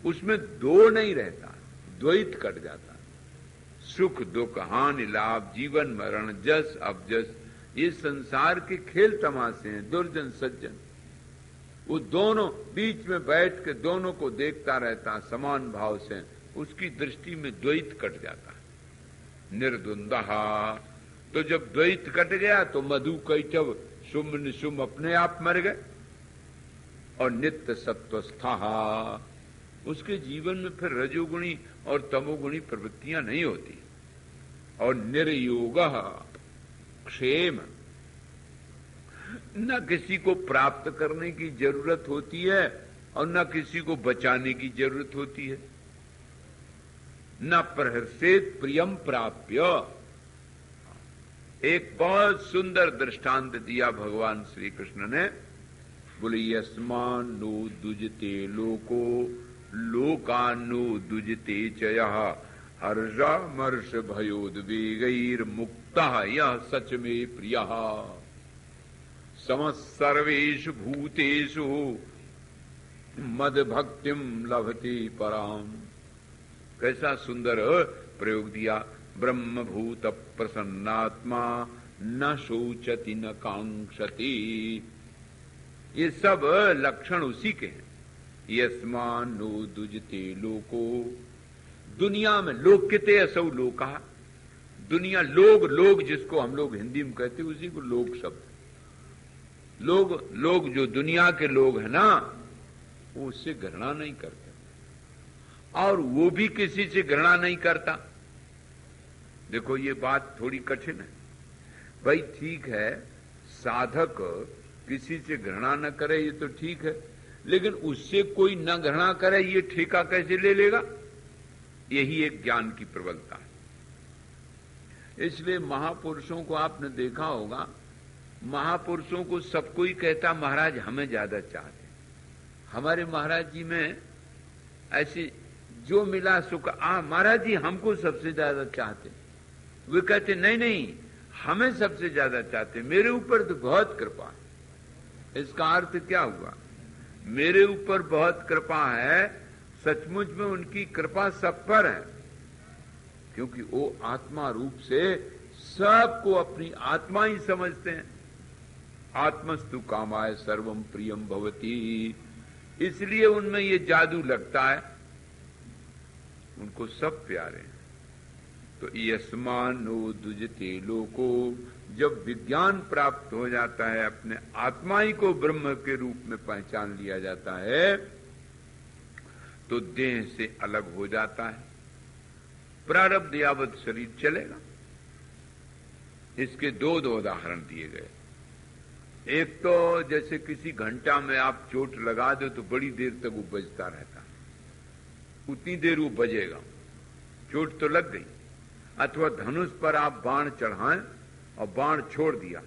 उसमें दो नहीं रहता, द्वैत कट जाता है। सुख दुख हानि लाभ जीवन मरण जस अवजस, ये संसार के खेल तमाशे हैं। दुर्जन सज्जन, वो दोनों बीच में बैठ के दोनों को देखता रहता समान भाव से, उसकी दृष्टि में द्वैत कट जाता है। निर्द्वंदः, तो जब द्वैत कट गया तो मधु कैटव शुंभ निशुंभ अपने आप मर गए। और नित्य सत्वस्थः, उसके जीवन में फिर रजोगुणी और तमोगुणी प्रवृत्तियां नहीं होती। और निर्योगः क्षेम, न किसी को प्राप्त करने की जरूरत होती है और न किसी को बचाने की जरूरत होती है। न प्रहर्षेत प्रियम प्राप्य। एक बहुत सुंदर दृष्टांत दिया भगवान श्री कृष्ण ने। बोले यस्मान नो दुजते लोको लोकानो दुजते चयः हर्षामर्ष भयोद्वेगैर मुक्तः यः सच में प्रियः समस्सर्वेषु भूतेषु मद भक्तिम लभते पराम। कैसा सुंदर प्रयोग दिया। ब्रह्म भूत प्रसन्नात्मा न शोचति न कांक्षति। ये सब लक्षण उसी के हैं। यस्मान नो दुजते लोको, दुनिया में लोक किते असौ लोका, दुनिया लोग जिसको हम लोग हिंदी में कहते हैं उसी को लोक शब्द। लोग जो दुनिया के लोग हैं ना, वो उससे घृणा नहीं करते और वो भी किसी से घृणा नहीं करता। देखो ये बात थोड़ी कठिन है भाई। ठीक है, साधक किसी से घृणा न करे ये तो ठीक है, लेकिन उससे कोई न घृणा करे ये ठेका कैसे ले लेगा? यही एक ज्ञान की प्रबलता है। इसलिए महापुरुषों को आपने देखा होगा, महापुरुषों को सब कोई कहता महाराज हमें ज्यादा चाहते। हमारे महाराज जी में ऐसी जो मिला सुख, महाराज जी हमको सबसे ज्यादा चाहते। वे कहते नहीं हमें सबसे ज्यादा चाहते, मेरे ऊपर तो बहुत कृपा है। इसका अर्थ क्या हुआ? मेरे ऊपर बहुत कृपा है, सचमुच में उनकी कृपा सब पर है, क्योंकि वो आत्मा रूप से सबको अपनी आत्मा ही समझते हैं। आत्मस्तु कामाय सर्वम प्रियम भवती, इसलिए उनमें ये जादू लगता है, उनको सब प्यारे हैं। तो यस्मानो दुजते लोको, जब विज्ञान प्राप्त हो जाता है, अपने आत्मा ही को ब्रह्म के रूप में पहचान लिया जाता है, तो देह से अलग हो जाता है। प्रारब्ध यावत शरीर चलेगा। इसके दो उदाहरण दिए गए। एक तो जैसे किसी घंटा में आप चोट लगा दो तो बड़ी देर तक वो बजता रहता है, उतनी देर वो बजेगा, चोट तो लग गई। अथवा धनुष पर आप बाण चढ़ाएं और बाण छोड़ दिया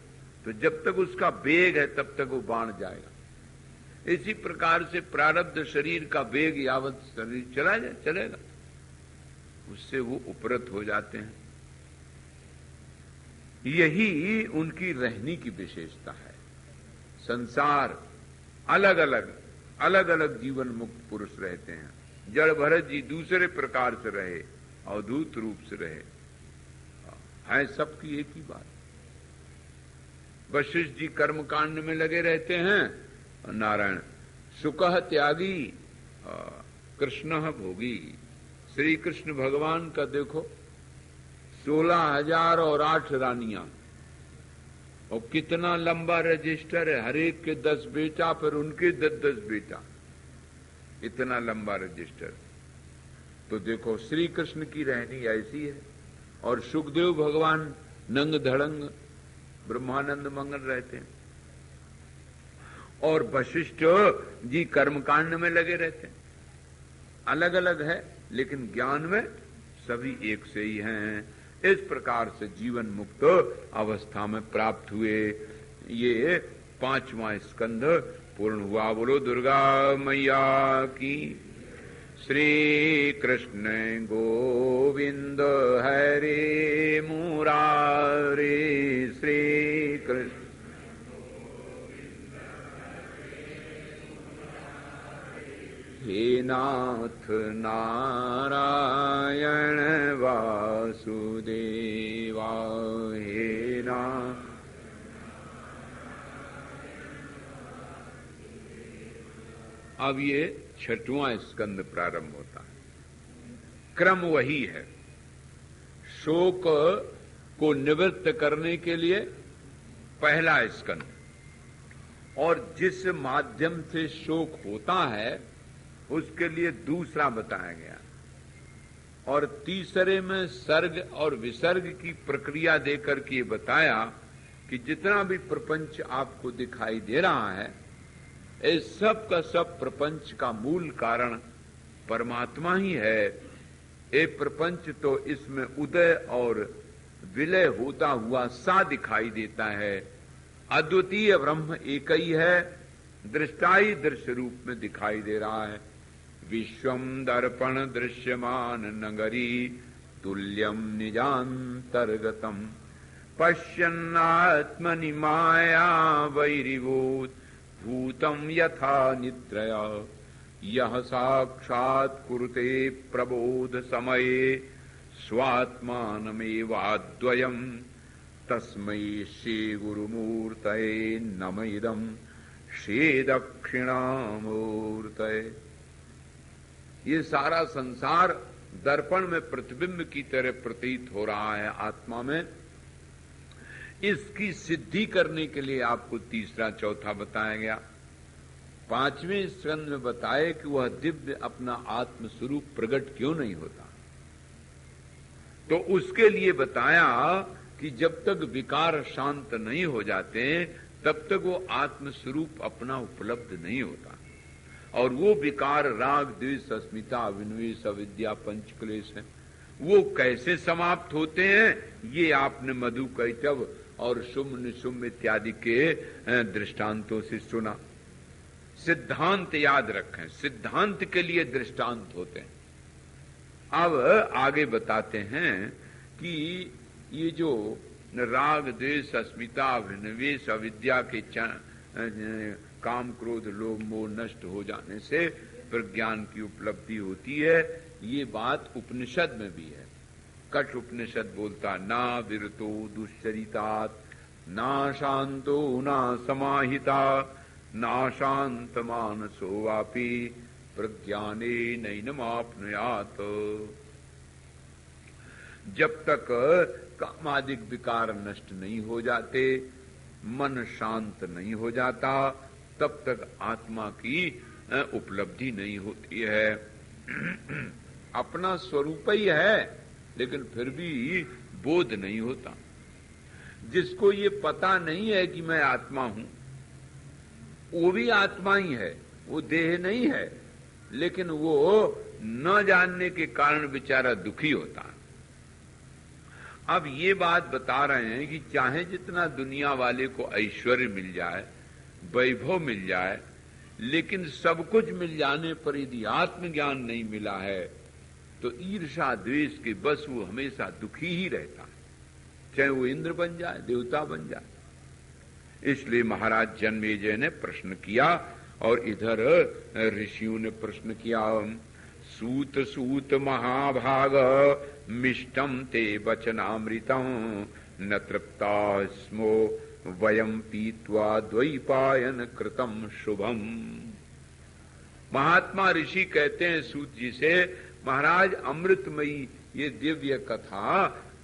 तो जब तक उसका वेग है तब तक वो बाण जाएगा। इसी प्रकार से प्रारब्ध शरीर का वेग यावत शरीर चला जाए चलेगा, उससे वो उपरत हो जाते हैं। यही उनकी रहने की विशेषता है। संसार अलग अलग जीवन मुक्त पुरुष रहते हैं। जड़ भरत जी दूसरे प्रकार से रहे, अवधूत रूप से रहे, है सबकी एक ही बात। वशिष्ठ जी कर्मकांड में लगे रहते हैं, नारायण सुकह त्यागी कृष्ण भोगी। श्री कृष्ण भगवान का देखो 16,000 और 8 रानियां, और कितना लंबा रजिस्टर है, हर एक के 10 बेटा, फिर उनके 10 बेटा, इतना लंबा रजिस्टर। तो देखो श्री कृष्ण की रहनी ऐसी है। और सुखदेव भगवान नंग धड़ंग ब्रह्मानंद मंगल रहते हैं, और वशिष्ठ जी कर्मकांड में लगे रहते हैं। अलग अलग है लेकिन ज्ञान में सभी एक से ही हैं। इस प्रकार से जीवन मुक्त अवस्था में प्राप्त हुए। ये 5वां स्कंध पूर्ण हुआ। बोलो दुर्गा मैया की। श्री कृष्ण गोविंद हरे मुरारे, श्री कृष्ण हे नाथ नारायण वासुदेवा, हे नाथ। अब ये 6वां स्कंद प्रारंभ होता है। क्रम वही है। शोक को निवृत्त करने के लिए पहला स्कंद, और जिस माध्यम से शोक होता है उसके लिए दूसरा बताया गया, और तीसरे में सर्ग और विसर्ग की प्रक्रिया देकर के बताया कि जितना भी प्रपंच आपको दिखाई दे रहा है, इस सब का सब प्रपंच का मूल कारण परमात्मा ही है। ये प्रपंच तो इसमें उदय और विलय होता हुआ सा दिखाई देता है। अद्वितीय ब्रह्म एक ही है, दृष्टाई दृश्य रूप में दिखाई दे रहा है। विश्वम दर्पण दृश्यमान नगरी तुल्यम निजांतर्गतम पश्यन्नात्मनि माया वैरिवोत भूतम यथा निद्रया यह साक्षात् कुरुते प्रबोध समये स्वात्मानमेवाद्वयम् तस्मै श्री गुरुमूर्तये नमः इदं श्री दक्षिणामूर्तये। ये सारा संसार दर्पण में प्रतिबिंब की तरह प्रतीत हो रहा है आत्मा में। इसकी सिद्धि करने के लिए आपको तीसरा चौथा बताया गया। पांचवें स्कंद में बताए कि वह दिव्य अपना आत्म स्वरूप प्रकट क्यों नहीं होता, तो उसके लिए बताया कि जब तक विकार शांत नहीं हो जाते तब तक वो आत्म स्वरूप अपना उपलब्ध नहीं होता। और वो विकार राग द्वेष अस्मिता अविनिवेश अविद्या पंचक्लेश है, वो कैसे समाप्त होते हैं ये आपने मधु कैटव और शुम निशुम इत्यादि के दृष्टांतों से सुना। सिद्धांत याद रखें, सिद्धांत के लिए दृष्टांत होते हैं। अब आगे बताते हैं कि ये जो राग द्वेष अस्मिता अभिनिवेश अविद्या के काम क्रोध लोभ मोह नष्ट हो जाने से प्रज्ञान की उपलब्धि होती है, ये बात उपनिषद में भी है। कठ उपनिषद बोलता ना विरतो दुश्चरितात् ना शांतो ना समाहिता ना शांत मानसो वापि प्रज्ञाने नैनमाप्नुयात्। जब तक कामादिक विकार नष्ट नहीं हो जाते, मन शांत नहीं हो जाता, तब तक आत्मा की उपलब्धि नहीं होती है। अपना स्वरूप ही है लेकिन फिर भी बोध नहीं होता। जिसको ये पता नहीं है कि मैं आत्मा हूं, वो भी आत्मा ही है, वो देह नहीं है, लेकिन वो न जानने के कारण बेचारा दुखी होता है। अब ये बात बता रहे हैं कि चाहे जितना दुनिया वाले को ऐश्वर्य मिल जाए, वैभव मिल जाए, लेकिन सब कुछ मिल जाने पर यदि आत्मज्ञान नहीं मिला है तो ईर्षा द्वेष के बस वो हमेशा दुखी ही रहता है, चाहे वो इंद्र बन जाए, देवता बन जाए। इसलिए महाराज जन्मेजय ने प्रश्न किया और इधर ऋषियों ने प्रश्न किया। सूत सूत महाभाग मिष्टम ते वचनामृतम न तृप्ता स्मो वयम पीत्वा द्वैपायन कृतम शुभम। महात्मा ऋषि कहते हैं सूत जी से, महाराज अमृतमयी ये दिव्य कथा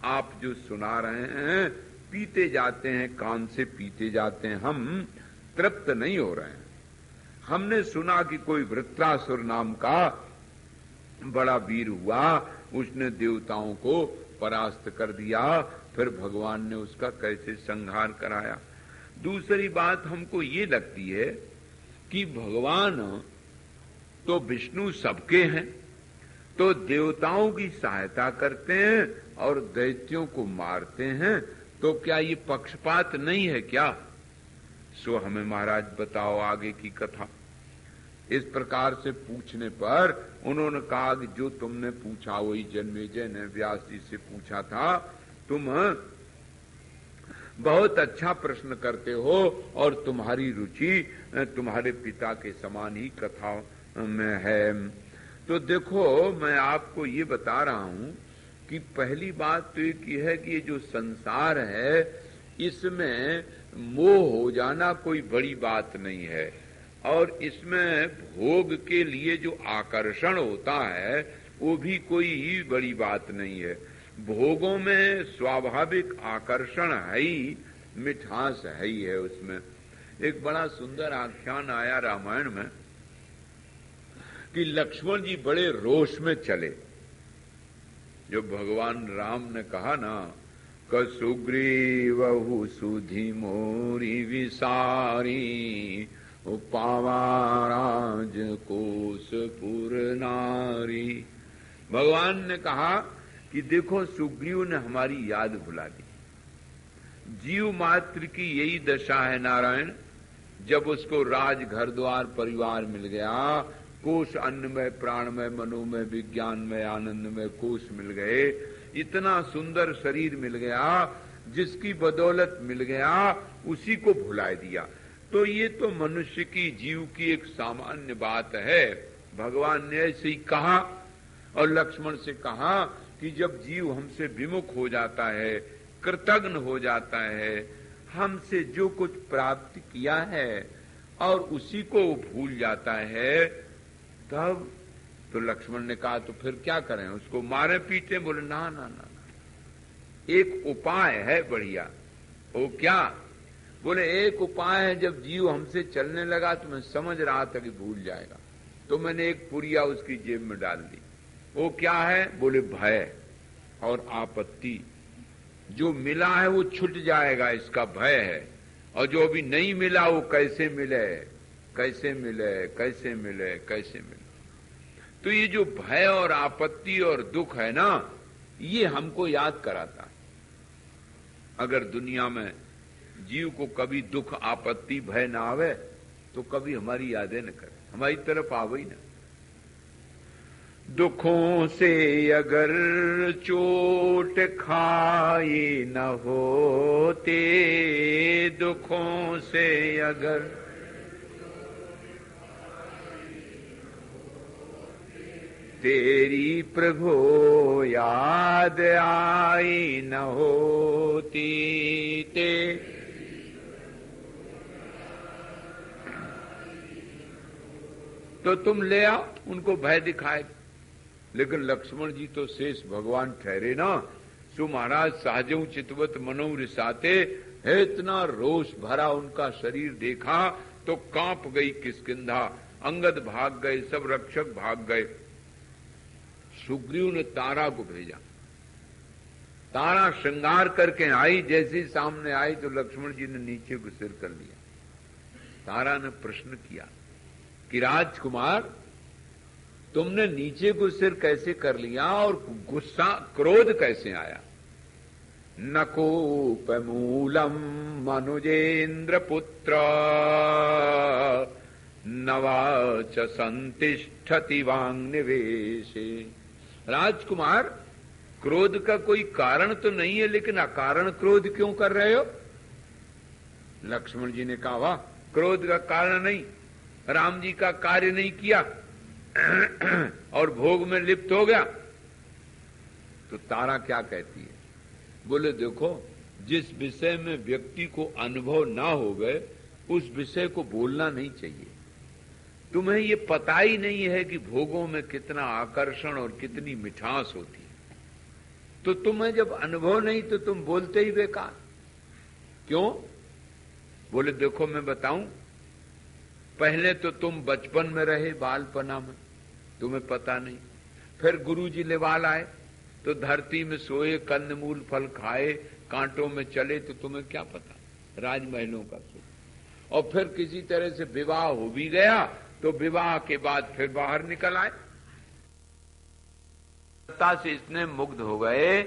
आप जो सुना रहे हैं, पीते जाते हैं, कान से पीते जाते हैं, हम तृप्त नहीं हो रहे हैं। हमने सुना कि कोई वृत्रासुर नाम का बड़ा वीर हुआ, उसने देवताओं को परास्त कर दिया, फिर भगवान ने उसका कैसे संहार कराया। दूसरी बात हमको ये लगती है कि भगवान तो विष्णु सबके हैं, तो देवताओं की सहायता करते हैं और दैत्यों को मारते हैं, तो क्या ये पक्षपात नहीं है क्या? सो हमें महाराज बताओ आगे की कथा। इस प्रकार से पूछने पर उन्होंने कहा कि जो तुमने पूछा वही जन्मेजय ने व्यास जी से पूछा था। तुम बहुत अच्छा प्रश्न करते हो और तुम्हारी रुचि तुम्हारे पिता के समान ही कथा में है। तो देखो, मैं आपको ये बता रहा हूं कि पहली बात तो ये है कि ये जो संसार है इसमें मोह हो जाना कोई बड़ी बात नहीं है, और इसमें भोग के लिए जो आकर्षण होता है वो भी कोई बड़ी बात नहीं है। भोगों में स्वाभाविक आकर्षण है ही, मिठास है ही है उसमें। एक बड़ा सुंदर आख्यान आया रामायण में कि लक्ष्मण जी बड़े रोष में चले। जो भगवान राम ने कहा ना, सुग्रीवहु सुधि मोरी विसारी पावा राज कोसपुर नारी। भगवान ने कहा कि देखो, सुग्रीव ने हमारी याद भुला दी। जीव मात्र की यही दशा है नारायण। जब उसको राज घर द्वार परिवार मिल गया, कोश अन्नमय, प्राणमय, मनोमय, विज्ञानमय, आनंदमय कोश मिल गए, इतना सुंदर शरीर मिल गया, जिसकी बदौलत मिल गया उसी को भुला दिया। तो ये तो मनुष्य की, जीव की एक सामान्य बात है। भगवान ने ऐसे ही कहा और लक्ष्मण से कहा कि जब जीव हमसे विमुख हो जाता है, कृतघ्न हो जाता है, हमसे जो कुछ प्राप्त किया है और उसी को भूल जाता है, तब तो लक्ष्मण ने कहा तो फिर क्या करें, उसको मारे पीटे? बोले ना ना ना, एक उपाय है बढ़िया। वो क्या? बोले एक उपाय है, जब जीव हमसे चलने लगा तो मैं समझ रहा था कि भूल जाएगा, तो मैंने एक पुरिया उसकी जेब में डाल दी। वो क्या है? बोले भय और आपत्ति। जो मिला है वो छूट जाएगा, इसका भय है, और जो अभी नहीं मिला वो कैसे मिले, कैसे मिले, कैसे मिले, कैसे मिले। तो ये जो भय और आपत्ति और दुख है ना, ये हमको याद कराता है। अगर दुनिया में जीव को कभी दुख, आपत्ति, भय ना आवे तो कभी हमारी यादें न करे, हमारी तरफ आवे ही ना। दुखों से अगर चोट खाए न होते, दुखों से अगर तेरी प्रभु याद आई न होती, तो तुम ले आओ, उनको भय दिखाए। लेकिन लक्ष्मण जी तो शेष भगवान ठहरे ना। सो महाराज सहजऊ चितवत मनऊ रिसाते है, इतना रोष भरा उनका शरीर देखा तो कांप गई किष्किंधा, अंगद भाग गए, सब रक्षक भाग गए। सुग्रीव ने तारा को भेजा, तारा श्रृंगार करके आई, जैसे सामने आई तो लक्ष्मण जी ने नीचे को सिर कर लिया। तारा ने प्रश्न किया कि राजकुमार, तुमने नीचे को सिर कैसे कर लिया और गुस्सा, क्रोध कैसे आया? नकोप मूलम मनुजेन्द्र पुत्र नवाच संतिष्ठति वांग निवेशे। राजकुमार, क्रोध का कोई कारण तो नहीं है, लेकिन अकारण क्रोध क्यों कर रहे हो? लक्ष्मण जी ने कहा, वाह, क्रोध का कारण नहीं, राम जी का कार्य नहीं किया और भोग में लिप्त हो गया। तो तारा क्या कहती है? बोले देखो, जिस विषय में व्यक्ति को अनुभव ना हो गए उस विषय को बोलना नहीं चाहिए। तुम्हें ये पता ही नहीं है कि भोगों में कितना आकर्षण और कितनी मिठास होती है, तो तुम्हें जब अनुभव नहीं तो तुम बोलते ही बेकार। क्यों? बोले देखो मैं बताऊं, पहले तो तुम बचपन में रहे, बालपना में, तुम्हें पता नहीं। फिर गुरुजी लेवाल आए तो धरती में सोए, कंदमूल फल खाए, कांटों में चले, तो तुम्हें क्या पता, राजमहलों का सुख। और फिर किसी तरह से विवाह हो भी गया तो विवाह के बाद फिर बाहर निकल आए। सत्ता से इतने मुग्ध हो गए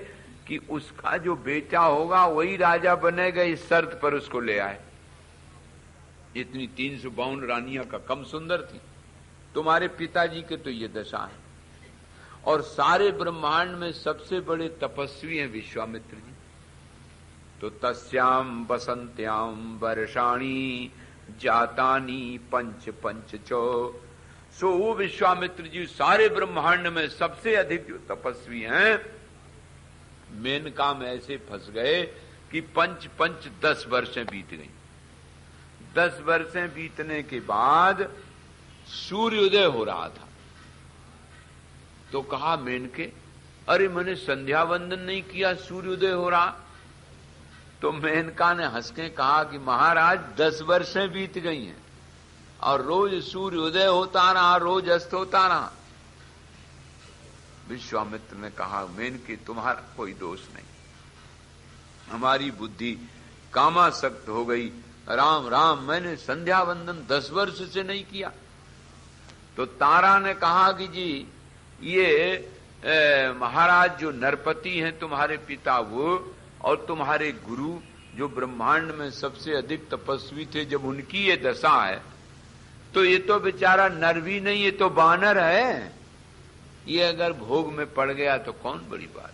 कि उसका जो बेटा होगा वही राजा बनेगा, इस शर्त पर उसको ले आए। इतनी 352 रानियां का कम सुंदर थी। तुम्हारे पिताजी के तो ये दशा है। और सारे ब्रह्मांड में सबसे बड़े तपस्वी हैं विश्वामित्र जी। तो तस्याम बसंत्याम वर्षाणी जातानी पंच पंच चो। सो वो विश्वामित्र जी सारे ब्रह्मांड में सबसे अधिक जो तपस्वी हैं, मेनका में ऐसे फंस गए कि पंच पंच 10 वर्षें बीत गई। 10 वर्षें बीतने के बाद सूर्योदय हो रहा था। तो कहा मेनके, अरे मैंने संध्या वंदन नहीं किया, सूर्योदय हो रहा। तो मेनका ने हंस के कहा कि महाराज 10 वर्षें बीत गई हैं और रोज सूर्योदय होता रहा, रोज अस्त होता रहा। विश्वामित्र ने कहा, मेनके तुम्हारा कोई दोष नहीं, हमारी बुद्धि कामासक्त हो गई। राम राम, मैंने संध्या वंदन 10 वर्ष से नहीं किया। तो तारा ने कहा कि जी ये महाराज जो नरपति हैं तुम्हारे पिता, वो और तुम्हारे गुरु जो ब्रह्मांड में सबसे अधिक तपस्वी थे, जब उनकी ये दशा है तो ये तो बेचारा नर भी नहीं, ये तो बानर है। ये अगर भोग में पड़ गया तो कौन बड़ी बात।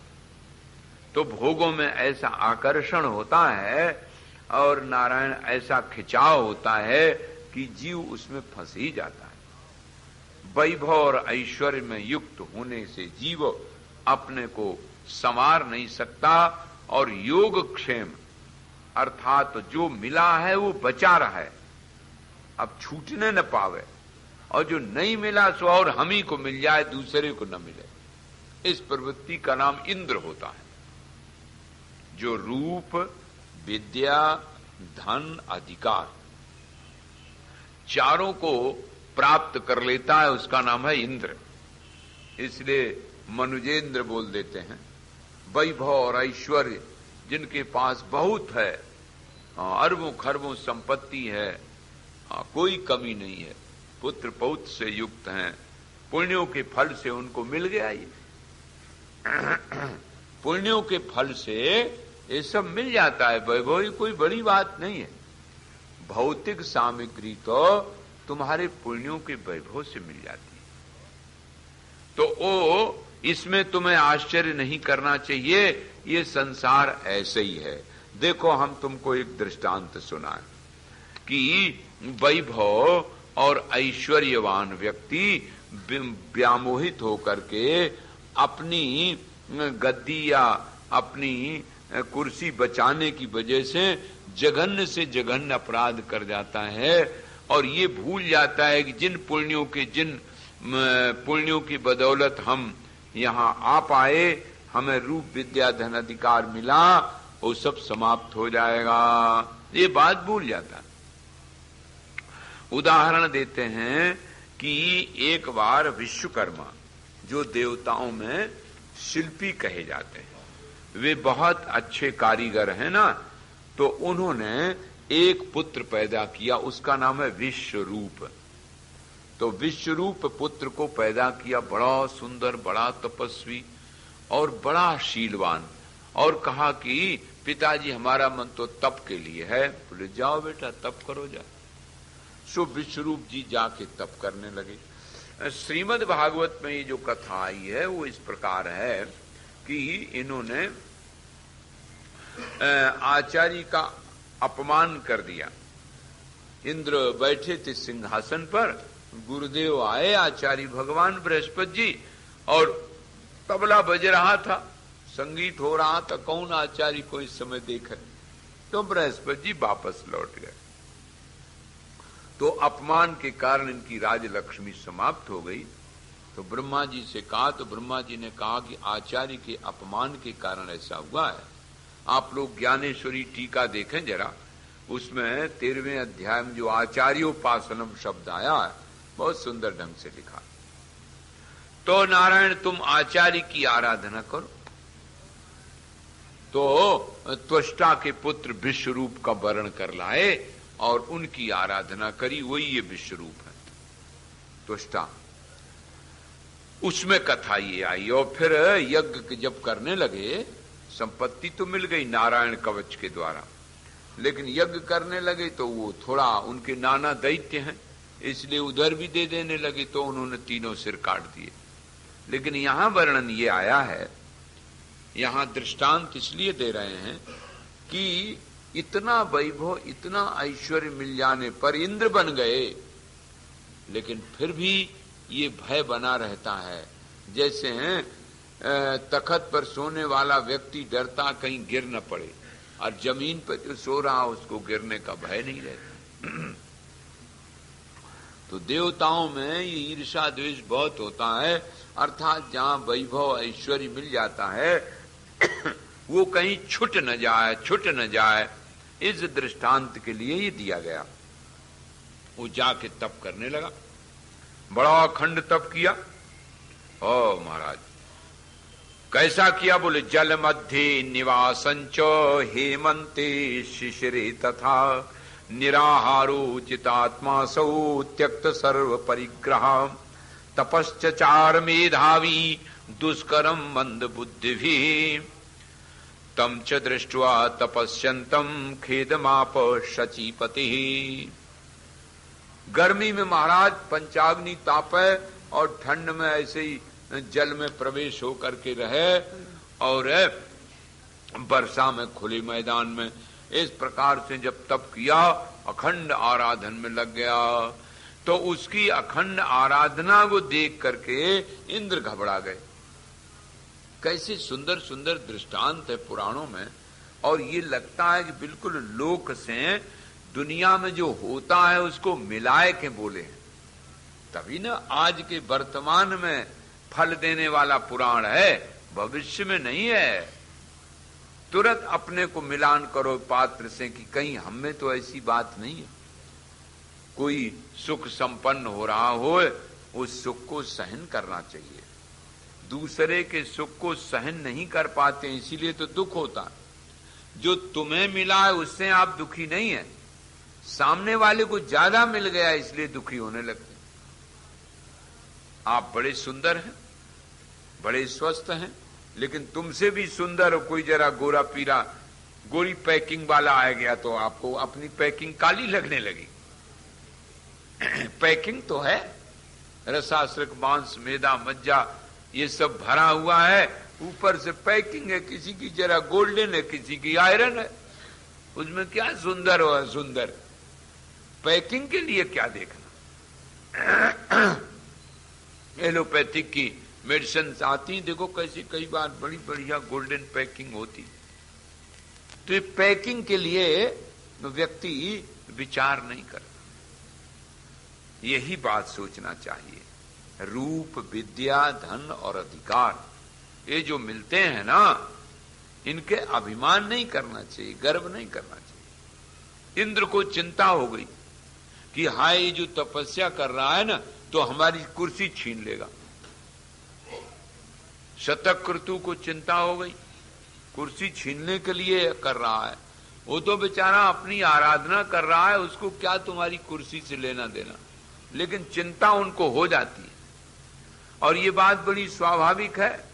तो भोगों में ऐसा आकर्षण होता है और नारायण ऐसा खिंचाव होता है कि जीव उसमें फंस ही जाता है। वैभव और ऐश्वर्य में युक्त होने से जीव अपने को संवार नहीं सकता और योगक्षेम अर्थात तो जो मिला है वो बचा रहा है, अब छूटने न पावे, और जो नहीं मिला सो और हम ही को मिल जाए, दूसरे को न मिले। इस प्रवृत्ति का नाम इंद्र होता है। जो रूप, विद्या, धन, अधिकार चारों को प्राप्त कर लेता है उसका नाम है इंद्र। इसलिए मनुजेंद्र बोल देते हैं। वैभव और ऐश्वर्य जिनके पास बहुत है, अरबों खरबों संपत्ति है, कोई कमी नहीं है, पुत्र पौत्र से युक्त हैं, पुण्यों के फल से उनको मिल गया। ये पुण्यों के फल से ये सब मिल जाता है। वैभव कोई बड़ी बात नहीं है। भौतिक सामग्री तो तुम्हारे पुण्यों के वैभव से मिल जाती है। तो ओ इसमें तुम्हें आश्चर्य नहीं करना चाहिए, ये संसार ऐसे ही है। देखो हम तुमको एक दृष्टांत सुनाएं कि वैभव और ऐश्वर्यवान व्यक्ति व्यामोहित होकर के अपनी गद्दी या अपनी कुर्सी बचाने की वजह से जघन्य से जघन्य अपराध कर जाता है और ये भूल जाता है कि जिन पुण्यों की बदौलत हम यहाँ आ पाए, हमें रूप विद्या धन अधिकार मिला, वो सब समाप्त हो जाएगा, ये बात भूल जाता है। उदाहरण देते हैं कि एक बार विश्वकर्मा जो देवताओं में शिल्पी कहे जाते हैं, वे बहुत अच्छे कारीगर हैं ना, तो उन्होंने एक पुत्र पैदा किया, उसका नाम है विश्वरूप। तो विश्वरूप पुत्र को पैदा किया, बड़ा सुंदर, बड़ा तपस्वी और बड़ा शीलवान, और कहा कि पिताजी हमारा मन तो तप के लिए है। बोले जाओ बेटा तप करो जा। सो विश्वरूप जी जाके तप करने लगे। श्रीमद् भागवत में ये जो कथा आई है वो इस प्रकार है कि इन्होंने आचार्य का अपमान कर दिया। इंद्र बैठे थे सिंहासन पर, गुरुदेव आए, आचार्य भगवान बृहस्पति जी, और तबला बज रहा था, संगीत हो रहा था, कौन आचार्य को इस समय देखे, तो बृहस्पति जी वापस लौट गए। तो अपमान के कारण इनकी राजलक्ष्मी समाप्त हो गई। तो ब्रह्मा जी से कहा, तो ब्रह्मा जी ने कहा कि आचार्य के अपमान के कारण ऐसा हुआ है। आप लोग ज्ञानेश्वरी टीका देखें जरा, उसमें 13वें अध्याय में जो आचार्योपासनम शब्द आया है, बहुत सुंदर ढंग से लिखा। तो नारायण तुम आचार्य की आराधना करो। तो त्वष्टा के पुत्र विश्वरूप का वर्ण कर लाए और उनकी आराधना करी, वही ये विश्वरूप है त्वष्टा। उसमें कथा ये आई। और फिर यज्ञ जब करने लगे, संपत्ति तो मिल गई नारायण कवच के द्वारा, लेकिन यज्ञ करने लगे तो वो थोड़ा, उनके नाना दैत्य हैं इसलिए उधर भी दे देने लगे, तो उन्होंने तीनों सिर काट दिए। लेकिन यहां वर्णन ये आया है, यहां दृष्टांत इसलिए दे रहे हैं कि इतना वैभव, इतना ऐश्वर्य मिल जाने पर इंद्र बन गए, लेकिन फिर भी ये भय बना रहता है। जैसे तखत पर सोने वाला व्यक्ति डरता कहीं गिर न पड़े, और जमीन पर जो सो रहा उसको गिरने का भय नहीं रहता। तो देवताओं में ये ईर्ष्या द्वेष बहुत होता है, अर्थात जहां वैभव ऐश्वर्य मिल जाता है वो कहीं छूट न जाए, इस दृष्टांत के लिए ये दिया गया। वो जाके तप करने लगा, बड़ा अखंड तप किया। ओ महाराज कैसा किया? बोले जल मध्य निवासंच हेमंते शिशिरे तथा निराहारो चितात्मासौ त्यक्त सर्व परिग्रह तपश्चार मेधावी दुष्करम मंद बुद्धिभी तम च दृष्ट्वा तपस्यन्तम खेदमाप शचीपति। गर्मी में महाराज पंचाग्नि तापे और ठंड में ऐसे ही जल में प्रवेश होकर के रहे और वर्षा में खुले मैदान में, इस प्रकार से जब तप किया अखंड आराधन में लग गया। तो उसकी अखंड आराधना को देख करके इंद्र घबरा गए। कैसे सुंदर सुंदर दृष्टांत है पुराणों में, और ये लगता है कि बिल्कुल लोक से दुनिया में जो होता है उसको मिलाए के बोले हैं, तभी ना आज के वर्तमान में फल देने वाला पुराण है, भविष्य में नहीं है। तुरंत अपने को मिलान करो पात्र से कि कहीं हम में तो ऐसी बात नहीं है। कोई सुख संपन्न हो रहा हो, उस सुख को सहन करना चाहिए। दूसरे के सुख को सहन नहीं कर पाते, इसीलिए तो दुख होता है। जो तुम्हें मिला है उससे आप दुखी नहीं है, सामने वाले को ज्यादा मिल गया इसलिए दुखी होने लगते। आप बड़े सुंदर हैं, बड़े स्वस्थ हैं, लेकिन तुमसे भी सुंदर हो कोई जरा गोरा पीरा गोरी पैकिंग वाला आ गया तो आपको अपनी पैकिंग काली लगने लगी। पैकिंग तो है, रसाश्रक मांस मेदा मज्जा ये सब भरा हुआ है, ऊपर से पैकिंग है, किसी की जरा गोल्डन है, किसी की आयरन है, उसमें क्या सुंदर हो सुंदर। पैकिंग के लिए क्या देखना। एलोपैथिक की मेडिसिन आती, देखो कैसी कई बार बड़ी बढ़िया गोल्डन पैकिंग होती। तो ये पैकिंग के लिए व्यक्ति विचार नहीं करता। यही बात सोचना चाहिए। रूप, विद्या, धन और अधिकार ये जो मिलते हैं ना, इनके अभिमान नहीं करना चाहिए, गर्व नहीं करना चाहिए। इंद्र को चिंता हो गई कि हाय ये जो तपस्या कर रहा है ना तो हमारी कुर्सी छीन लेगा। शतक्रतु को चिंता हो गई, कुर्सी छीनने के लिए कर रहा है। वो तो बेचारा अपनी आराधना कर रहा है, उसको क्या तुम्हारी कुर्सी से लेना देना। लेकिन चिंता उनको हो जाती है, और ये बात बड़ी स्वाभाविक है।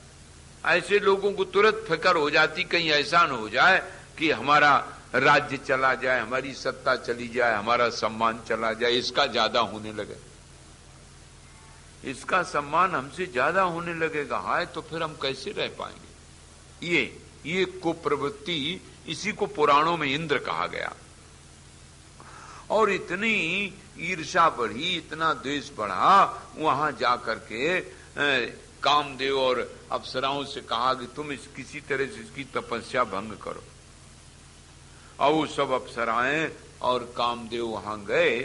ऐसे लोगों को तुरंत फिक्र हो जाती कहीं ऐसा न हो जाए कि हमारा राज्य चला जाए, हमारी सत्ता चली जाए, हमारा सम्मान चला जाए, इसका ज्यादा होने लगे, इसका सम्मान हमसे ज्यादा होने लगेगा। हाय तो फिर हम कैसे रह पाएंगे। ये कुप्रवृत्ति, इसी को पुराणों में इंद्र कहा गया। और इतनी ईर्ष्या बढ़ी, इतना द्वेष बढ़ा, वहां जाकर के कामदेव और अप्सराओं से कहा कि तुम किसी तरह से इसकी तपस्या भंग करो। और वो सब अप्सराएं और कामदेव वहां गए।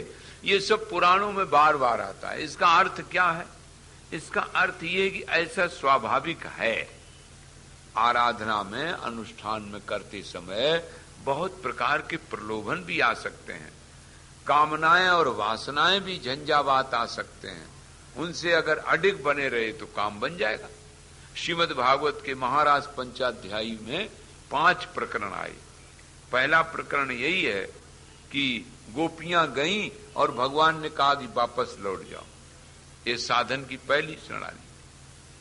ये सब पुराणों में बार बार आता है। इसका अर्थ क्या है? इसका अर्थ ये कि ऐसा स्वाभाविक है। आराधना में, अनुष्ठान में करते समय बहुत प्रकार के प्रलोभन भी आ सकते हैं, कामनाएं और वासनाएं भी झंझावात आ सकते हैं। उनसे अगर अडिग बने रहे तो काम बन जाएगा। श्रीमद् भागवत के महाराज पंचाध्यायी में 5 प्रकरण आए। पहला प्रकरण यही है कि गोपियां गईं और भगवान ने कहा कि वापस लौट जाओ। ये साधन की पहली प्रणाली।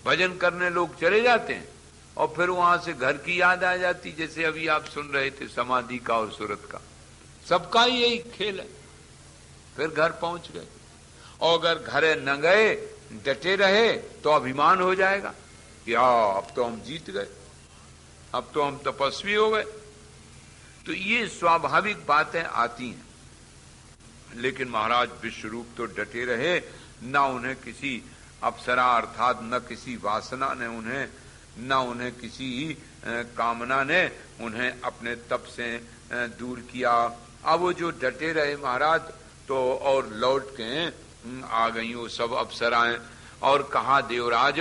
भजन करने लोग चले जाते हैं और फिर वहां से घर की याद आ जाती, जैसे अभी आप सुन रहे थे समाधि का और सूरत का। सबका ही यही खेल है। फिर घर पहुंच गए, और अगर घरे न गए, डटे रहे, तो अभिमान हो जाएगा कि अब तो हम जीत गए, अब तो हम तपस्वी हो गए। तो ये स्वाभाविक बातें आती हैं। लेकिन महाराज विश्वरूप तो डटे रहे, न उन्हें किसी अप्सरा अर्थात न किसी वासना ने उन्हें, न उन्हें किसी कामना ने उन्हें अपने तप से दूर किया। अब वो जो डटे रहे महाराज, तो और लौट के आ गई वो सब अप्सराएं और कहा देवराज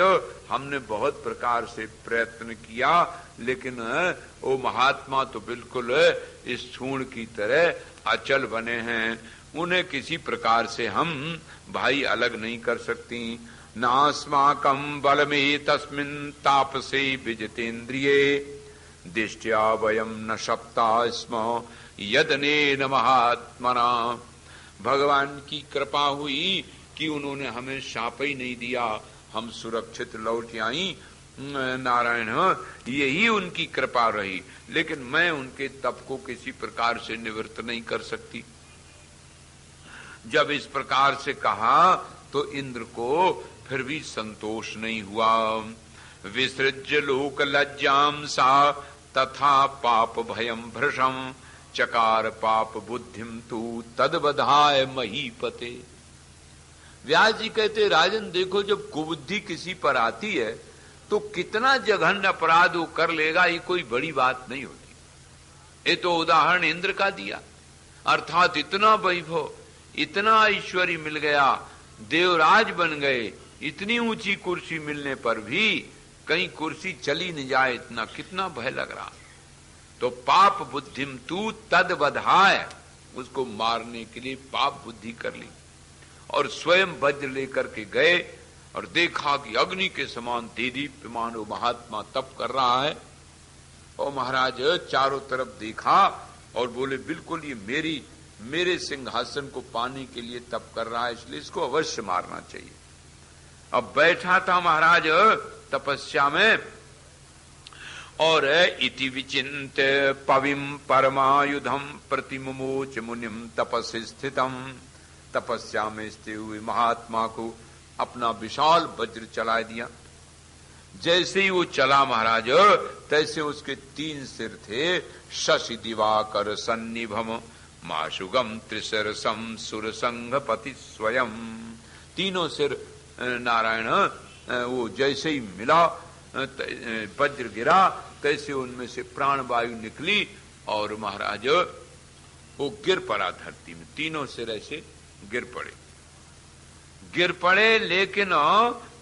हमने बहुत प्रकार से प्रयत्न किया, लेकिन वो महात्मा तो बिल्कुल इस सूंड की तरह अचल बने हैं, उन्हें किसी प्रकार से हम भाई अलग नहीं कर सकती। नास्माकं बलमे तस्मिन् तापसे विजितेन्द्रिये दिष्ट्या वयं न शक्ता स्म यदनेन महात्मना। भगवान की कृपा हुई कि उन्होंने हमें शाप ही नहीं दिया, हम सुरक्षित लौट आई। नारायण यही उनकी कृपा रही, लेकिन मैं उनके तप को किसी प्रकार से निवृत्त नहीं कर सकती। जब इस प्रकार से कहा तो इंद्र को फिर भी संतोष नहीं हुआ। विसृज्य लोक लज्जाम सा तथा पाप भयम भृशम चकार पाप बुद्धिम तू तद बधाय महीपते। व्यास जी कहते राजन देखो, जब कुबुद्धि किसी पर आती है तो कितना जघन्य अपराध वो कर लेगा, ये कोई बड़ी बात नहीं होती। ये तो उदाहरण इंद्र का दिया, अर्थात इतना वैभव, इतना ऐश्वर्य मिल गया, देवराज बन गए, इतनी ऊंची कुर्सी मिलने पर भी कहीं कुर्सी चली नहीं जाए, इतना कितना भय लग रहा। तो पाप बुद्धिम तू तद बधाय, उसको मारने के लिए पाप बुद्धि कर ली और स्वयं वज्र लेकर के गए और देखा कि अग्नि के समान देदीप्यमान वो महात्मा तप कर रहा है। और महाराज चारों तरफ देखा और बोले बिल्कुल ये मेरे सिंहासन को पाने के लिए तप कर रहा है, इसलिए इसको अवश्य मारना चाहिए। अब बैठा था महाराज तपस्या में और इति विचिंत पविम परमायुधम प्रतिमुमोच मुनिम तपस्या स्थितम, तपस्या में स्थित हुए महात्मा को अपना विशाल वज्र चला दिया। जैसे ही वो चला महाराज, तैसे उसके 3 सिर थे, शशि दिवाकर सन्निभम माशुगम त्रिशरसम सुर संघपति स्वयं। तीनों सिर नारायण वो जैसे ही मिला, वज्र गिरा, तैसे उनमें से प्राण वायु निकली और महाराज वो गिर पड़ा धरती में। तीनों सिर ऐसे गिर पड़े, लेकिन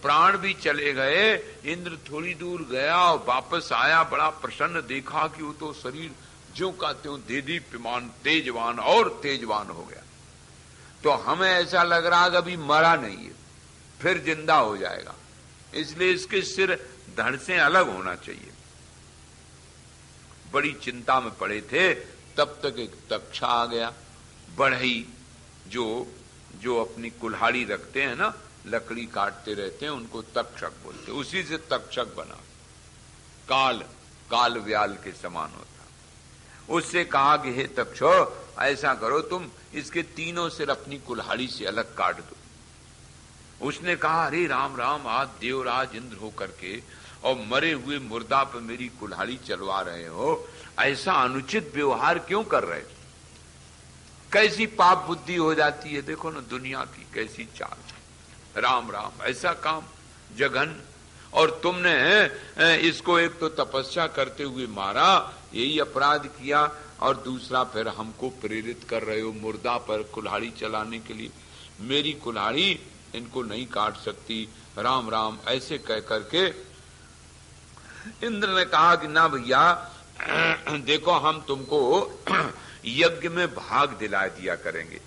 प्राण भी चले गए। इंद्र थोड़ी दूर गया और वापस आया, बड़ा प्रसन्न, देखा कि वो तो शरीर ज्यों का त्यों देदीप्यमान तेजवान और तेजवान हो गया। तो हमें ऐसा लग रहा कि अभी मरा नहीं है, फिर जिंदा हो जाएगा, इसलिए इसके सिर धड़ से अलग होना चाहिए। बड़ी चिंता में पड़े थे, तब तक एक तक्षा आ गया, बढ़ई जो अपनी कुल्हाड़ी रखते हैं ना, लकड़ी काटते रहते हैं, उनको तक्षक बोलते, उसी से तक्षक बना, काल व्याल के समान होता। उससे कहा कि हे तक्षो, ऐसा करो तुम इसके तीनों सिर अपनी कुल्हाड़ी से अलग काट दो। उसने कहा अरे राम राम, आज देवराज इंद्र हो करके और मरे हुए मुर्दा पर मेरी कुल्हाड़ी चलवा रहे हो, ऐसा अनुचित व्यवहार क्यों कर रहे हो? कैसी पाप बुद्धि हो जाती है, देखो ना दुनिया की कैसी चाल। राम राम, ऐसा काम जघन, और तुमने इसको एक तो तपस्या करते हुए मारा, यही अपराध किया, और दूसरा फिर हमको प्रेरित कर रहे हो मुर्दा पर कुल्हाड़ी चलाने के लिए। मेरी कुल्हाड़ी इनको नहीं काट सकती, राम राम, ऐसे कह करके इंद्र ने कहा कि ना भैया देखो, हम तुमको यज्ञ में भाग दिला दिया करेंगे,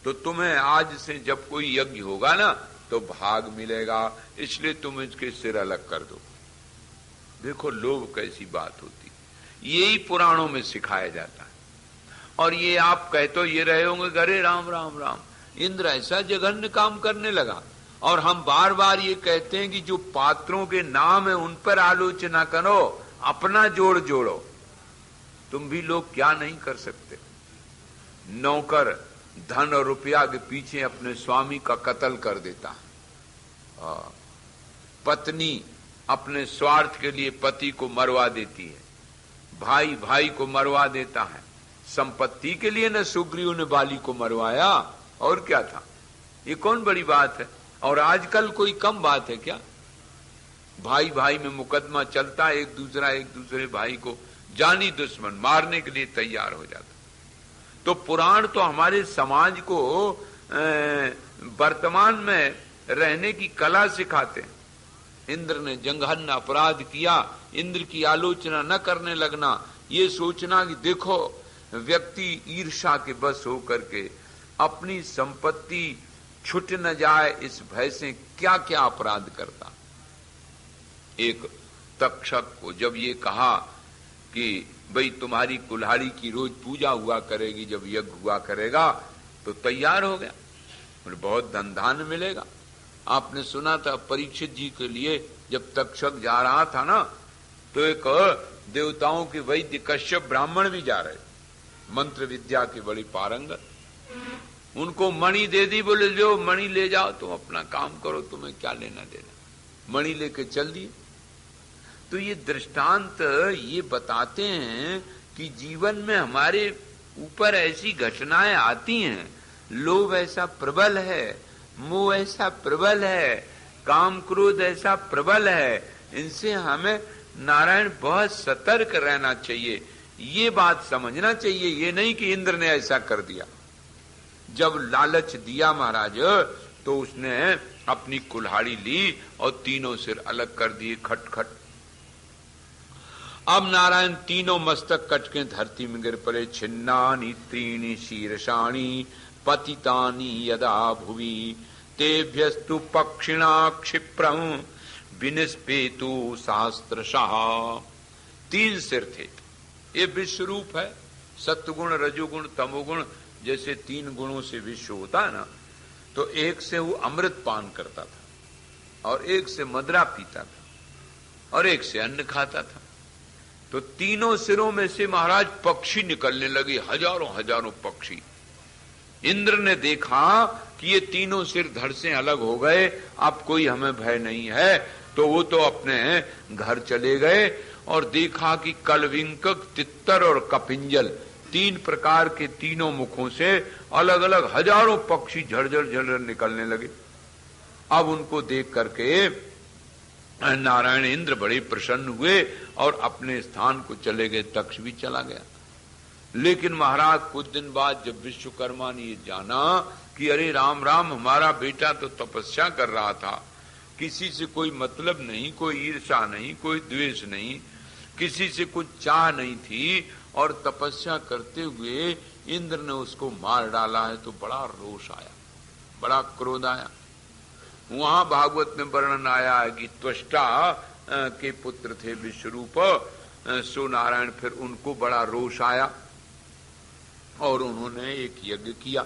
तो तुम्हें आज से जब कोई यज्ञ होगा ना तो भाग मिलेगा, इसलिए तुम इसके सिर अलग कर दो। देखो लोभ कैसी बात होती, यही पुराणों में सिखाया जाता है। और ये आप कह तो ये रहे होंगे, अरे राम राम राम, इंद्र ऐसा जघन्य काम करने लगा। और हम बार बार ये कहते हैं कि जो पात्रों के नाम है उन पर आलोचना करो, अपना जोड़ो। तुम भी लोग क्या नहीं कर सकते। नौकर धन और रुपया के पीछे अपने स्वामी का कत्ल कर देता है, पत्नी अपने स्वार्थ के लिए पति को मरवा देती है, भाई भाई को मरवा देता है, संपत्ति के लिए न सुग्रीव ने बाली को मरवाया, और क्या था, ये कौन बड़ी बात है। और आजकल कोई कम बात है क्या? भाई भाई में मुकदमा चलता है, एक दूसरे भाई को जानी दुश्मन मारने के लिए तैयार हो जाता। तो पुराण तो हमारे समाज को वर्तमान में रहने की कला सिखाते हैं। इंद्र ने जघन्य अपराध किया, इंद्र की आलोचना न करने लगना, ये सोचना कि देखो व्यक्ति ईर्ष्या के बस होकर के अपनी संपत्ति छूट न जाए इस भय से क्या क्या अपराध करता। एक तक्षक को जब ये कहा कि भाई तुम्हारी कुल्हाड़ी की रोज पूजा हुआ करेगी, जब यज्ञ हुआ करेगा, तो तैयार हो गया, बहुत धन धान मिलेगा। आपने सुना था परीक्षित जी के लिए जब तक्षक जा रहा था ना, तो एक देवताओं के वैद्य कश्यप ब्राह्मण भी जा रहे, मंत्र विद्या के बड़े पारंगत। उनको मणि दे दी, बोले जो मणि ले जाओ, तुम अपना काम करो, तुम्हें क्या लेना देना। मणि लेके चल दिए। तो ये दृष्टांत ये बताते हैं कि जीवन में हमारे ऊपर ऐसी घटनाएं आती हैं, लोभ ऐसा प्रबल है, मोह ऐसा प्रबल है, काम क्रोध ऐसा प्रबल है, इनसे हमें नारायण बहुत सतर्क रहना चाहिए। ये बात समझना चाहिए, ये नहीं कि इंद्र ने ऐसा कर दिया। जब लालच दिया महाराज तो उसने अपनी कुल्हाड़ी ली और तीनों सिर अलग कर दिए, खटखट। अब नारायण तीनों मस्तक कट के धरती में गिर पड़े। छिन्नानि त्रीणि शीर्षाणि पतितानि यदा भुवि तेभ्यस्तु पक्षिणा क्षिप्रं विनिस्पेतु सहस्त्रशः। 3 सिर थे। ये विश्व रूप है, सत्वगुण रजोगुण तमोगुण जैसे 3 गुणों से विश्व होता है ना। तो एक से वो अमृत पान करता था और एक से मदरा पीता था और एक से अन्न खाता था। तो तीनों सिरों में से महाराज पक्षी निकलने लगे, हजारों हजारों पक्षी। इंद्र ने देखा कि ये तीनों सिर धड़ से अलग हो गए, अब कोई हमें भय नहीं है, तो वो तो अपने घर चले गए और देखा कि कलविंकक, तित्तर और कपिंजल 3 प्रकार के तीनों मुखों से अलग अलग हजारों पक्षी झड़झड़ झड़झड़ निकलने लगे। अब उनको देख करके नारायण इंद्र बड़े प्रसन्न हुए और अपने स्थान को चले गए। तक्ष भी चला गया। लेकिन महाराज कुछ दिन बाद जब विश्वकर्मा ने ये जाना कि अरे राम राम, हमारा बेटा तो तपस्या कर रहा था, किसी से कोई मतलब नहीं, कोई ईर्ष्या नहीं, कोई द्वेष नहीं, किसी से कुछ चाह नहीं थी, और तपस्या करते हुए इंद्र ने उसको मार डाला है, तो बड़ा रोष आया, बड़ा क्रोध आया। वहां भागवत में वर्णन आया है कि त्वष्टा के पुत्र थे विश्वरूप, सो नारायण, फिर उनको बड़ा रोष आया और उन्होंने एक यज्ञ किया।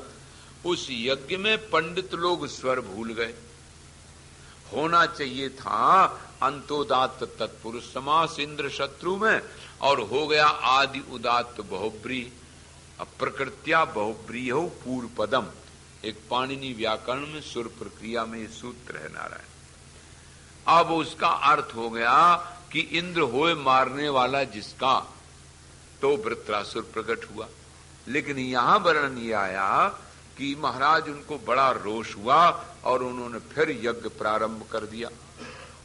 उस यज्ञ में पंडित लोग स्वर भूल गए। होना चाहिए था अंतोदात्त तत्पुरुष समास इंद्र शत्रु में, और हो गया आदि उदात्त बहुब्री। प्रकृत्या बहुब्रीयो पूर्व पदम, एक पाणिनि व्याकरण में सुर प्रक्रिया में ये सूत्र है नारायण। अब उसका अर्थ हो गया कि इंद्र होए मारने वाला जिसका, तो वृत्रासुर प्रकट हुआ। लेकिन यहां वर्णन ये आया कि महाराज उनको बड़ा रोष हुआ और उन्होंने फिर यज्ञ प्रारंभ कर दिया,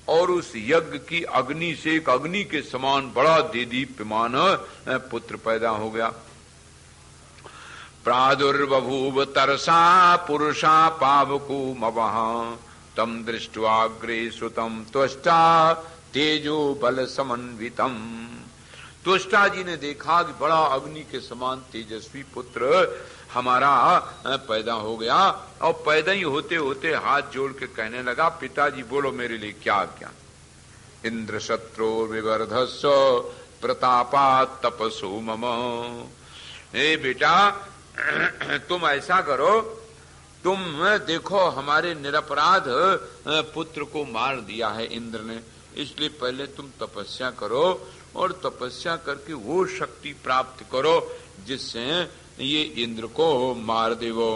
और उस यज्ञ की अग्नि से एक अग्नि के समान बड़ा देदीप्यमान पुत्र पैदा हो गया। प्रादुर्बभूव तरसा पुरुषा पावको मवः तम दृष्ट्वाग्रे सुतम त्वष्टा तेजो बल समन्वितम। त्वष्टा जी ने देखा कि बड़ा अग्नि के समान तेजस्वी पुत्र हमारा पैदा हो गया, और पैदा ही होते होते हाथ जोड़ के कहने लगा, पिताजी बोलो मेरे लिए क्या आज्ञा। इंद्र शत्रो विवर्धस्व प्रतापात् तपसो मम। ए बेटा, तुम ऐसा करो, तुम देखो हमारे निरपराध पुत्र को मार दिया है इंद्र ने, इसलिए पहले तुम तपस्या करो और तपस्या करके वो शक्ति प्राप्त करो जिससे ये इंद्र को मार देवो।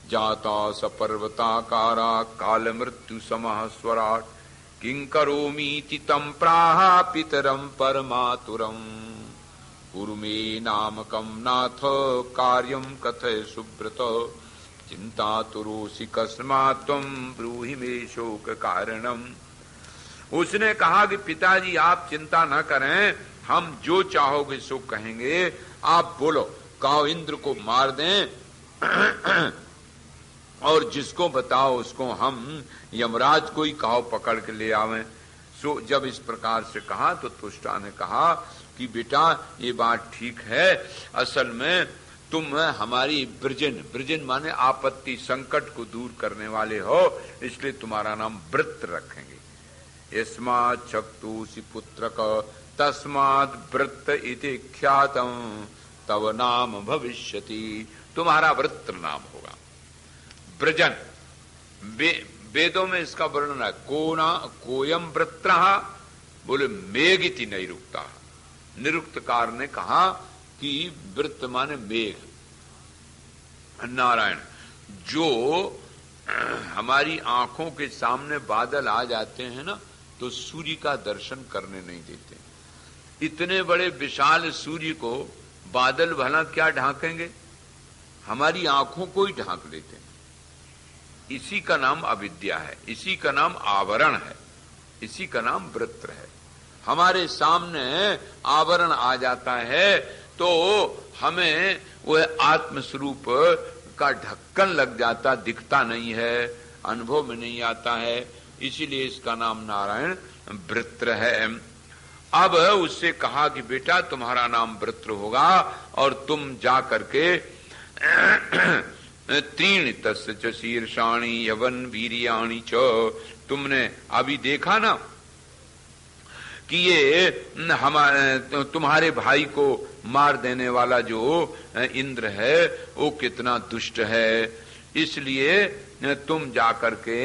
जाता सपर्वताकारा काल मृत्यु समः स्वराट किं करोमीति तम प्राह पितरम परमातुरम कुरुमे नामकम नाथ कार्यम कथय सुब्रत चिंतातुरोसि कस्मात् त्वं ब्रूहि मे शोक कारणम। उसने कहा कि पिताजी आप चिंता न करें, हम जो चाहोगे सो कहेंगे, आप बोलो, कहो इंद्र को मार दें और जिसको बताओ उसको हम यमराज को ही कहो पकड़ के ले आवें। सो जब इस प्रकार से कहा तो तुष्टा ने कहा कि बेटा ये बात ठीक है, असल में तुम हमारी ब्रजन माने आपत्ति संकट को दूर करने वाले हो, इसलिए तुम्हारा नाम वृत्र रखेंगे। यस्मात् शक्तुषि पुत्रक तस्मात् वृत्त इति ख्यातम तव नाम भविष्यति, तुम्हारा वृत्र नाम होगा। ब्रजन वेदों में इसका वर्णन है, कोयम वृत्रः, बोले मेघ इति नैरुक्ता। निरुक्तकार ने कहा कि वृत्त माने मेघ, नारायण। जो हमारी आंखों के सामने बादल आ जाते हैं ना, तो सूर्य का दर्शन करने नहीं देते। इतने बड़े विशाल सूर्य को बादल भला क्या ढांकेंगे, हमारी आंखों को ही ढांक लेते हैं। इसी का नाम अविद्या है, इसी का नाम आवरण है, इसी का नाम वृत्र है। हमारे सामने आवरण आ जाता है तो हमें वह आत्मस्वरूप का ढक्कन लग जाता, दिखता नहीं है, अनुभव में नहीं आता है। इसीलिए इसका नाम नारायण वृत्र है। अब उससे कहा कि बेटा तुम्हारा नाम वृत्र होगा और तुम जा करके तीन तस्य च शीर्षाणि यवन वीर्याणि च, तुमने अभी देखा ना कि ये हमारे तुम्हारे भाई को मार देने वाला जो इंद्र है वो कितना दुष्ट है, इसलिए तुम जाकर के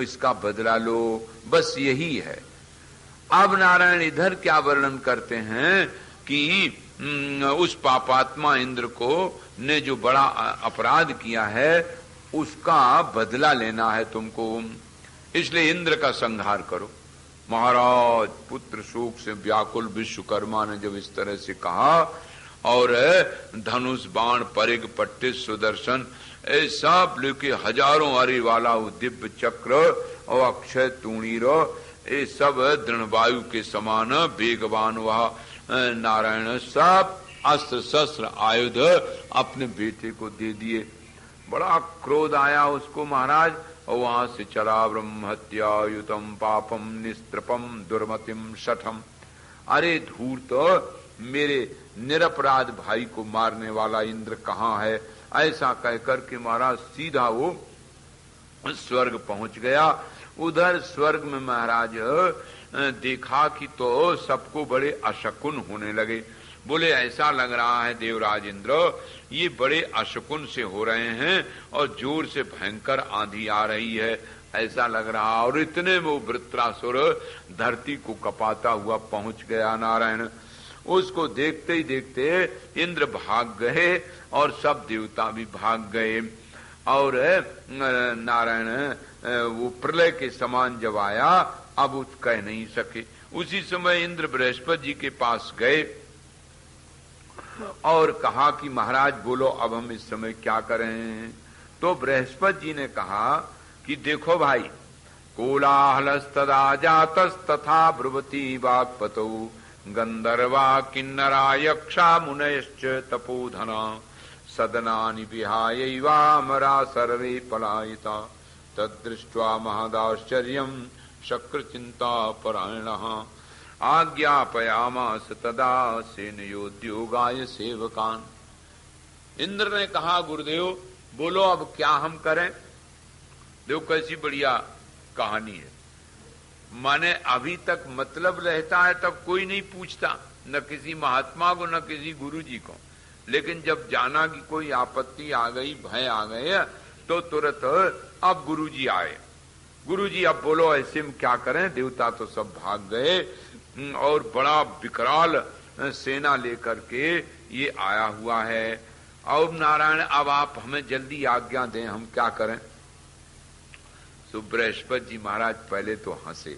इसका बदला लो, बस यही है। अब नारायण इधर क्या वर्णन करते हैं कि उस पापात्मा इंद्र को ने जो बड़ा अपराध किया है उसका बदला लेना है तुमको, इसलिए इंद्र का संहार करो। महाराज पुत्र शोक से व्याकुल विश्वकर्मा ने जब इस तरह से कहा और धनुष बाण परिग पट्टे सुदर्शन सब लेके हजारों अरे वाला वो दिव्य चक्र और अक्षय तूणीर ये सब दृढ़वायु के समान वेगवान वह नारायण सब अस्त्र शस्त्र आयुध अपने बेटे को दे दिए। बड़ा क्रोध आया उसको महाराज, और वहां से चला ब्रह्म हत्यायुतम पापम निस्त्रपम दुर्मतिम शठम। अरे धूर्त, मेरे निरपराध भाई को मारने वाला इंद्र कहाँ है, ऐसा कहकर के महाराज सीधा वो स्वर्ग पहुंच गया। उधर स्वर्ग में महाराज देखा कि तो सबको बड़े अशकुन होने लगे। बोले ऐसा लग रहा है देवराज इंद्र ये बड़े अशकुन से हो रहे हैं और जोर से भयंकर आंधी आ रही है ऐसा लग रहा। और इतने में वो वृत्रासुर धरती को कपाता हुआ पहुंच गया नारायण। उसको देखते ही देखते इंद्र भाग गए और सब देवता भी भाग गए। और नारायण वो प्रलय के समान जब आया अब उस कह नहीं सके। उसी समय इंद्र बृहस्पति जी के पास गए और कहा कि महाराज बोलो अब हम इस समय क्या करें। तो बृहस्पति जी ने कहा कि देखो भाई, कोलाहलस्तदा जातस्तथा ब्रुवती वाक्पतौ गंधर्वा किन्नरा यक्षा मुनयश्च तपोधना सदनानि विहायैवामरा सर्वे पलायिता तद्दृष्ट्वा महदाश्चर्यं शक्रचिंता परायणः आज्ञापयामास तदा सेनयोद्योगाय सेवकान। इंद्र ने कहा गुरुदेव बोलो अब क्या हम करें। देखो कैसी बढ़िया कहानी है। माने अभी तक मतलब रहता है तब कोई नहीं पूछता, न किसी महात्मा को न किसी गुरु जी को, लेकिन जब जाना कि कोई आपत्ति आ गई भय आ गए तो तुरंत अब गुरु जी आए। गुरु जी अब बोलो ऐसे में क्या करें। देवता तो सब भाग गए और बड़ा विकराल सेना लेकर के ये आया हुआ है। और नारायण अब आप हमें जल्दी आज्ञा दें, हम क्या करें। तो बृहस्पति जी महाराज पहले तो हंसे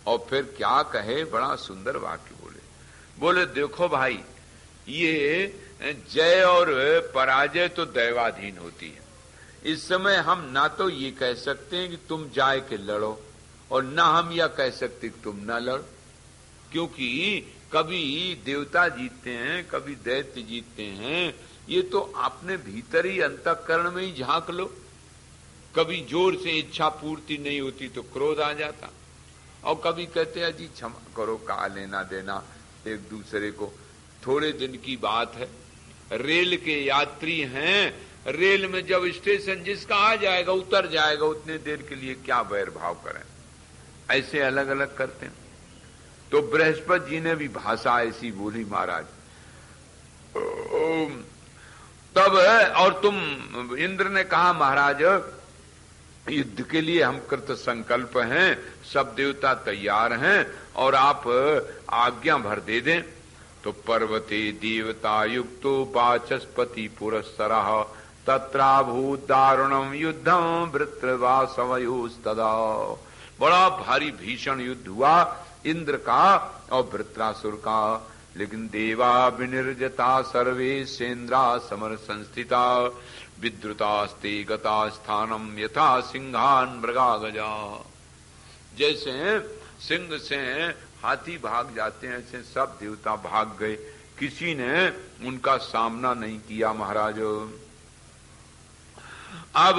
और फिर क्या कहे, बड़ा सुंदर वाक्य बोले। बोले देखो भाई, ये जय और पराजय तो दैवाधीन होती है। इस समय हम ना तो ये कह सकते हैं कि तुम जाए के लड़ो और ना हम यह कह सकते कि तुम ना लड़ो, क्योंकि कभी देवता जीतते हैं कभी दैत्य जीतते हैं। ये तो अपने भीतर ही अंतःकरण में ही झांक लो। कभी जोर से इच्छा पूर्ति नहीं होती तो क्रोध आ जाता, और कभी कहते हैं जी क्षमा करो, का लेना देना एक दूसरे को, थोड़े दिन की बात है। रेल के यात्री हैं, रेल में जब स्टेशन जिसका आ जाएगा उतर जाएगा, उतने देर के लिए क्या वैर भाव करें। ऐसे अलग अलग करते हैं। तो बृहस्पति जी ने भी भाषा ऐसी बोली महाराज। तब और तुम इंद्र ने कहा महाराज युद्ध के लिए हम कृत संकल्प हैं, सब देवता तैयार हैं और आप आज्ञा भर दे दें। तो पर्वते देवता युक्तो वाचस्पति पुरस्सरः तत्राभूत दारुणम युद्धम वृत्रवासवयोस्तदा। बड़ा भारी भीषण युद्ध हुआ इंद्र का और वृत्रासुर का। लेकिन देवा विनिर्जता सर्वे सेन्द्रा समर संस्थिता विद्रुतास्ते गता स्थानम यथा सिंहान मृगा गजा। जैसे सिंह से हाथी भाग जाते हैं ऐसे सब देवता भाग गए, किसी ने उनका सामना नहीं किया महाराज। अब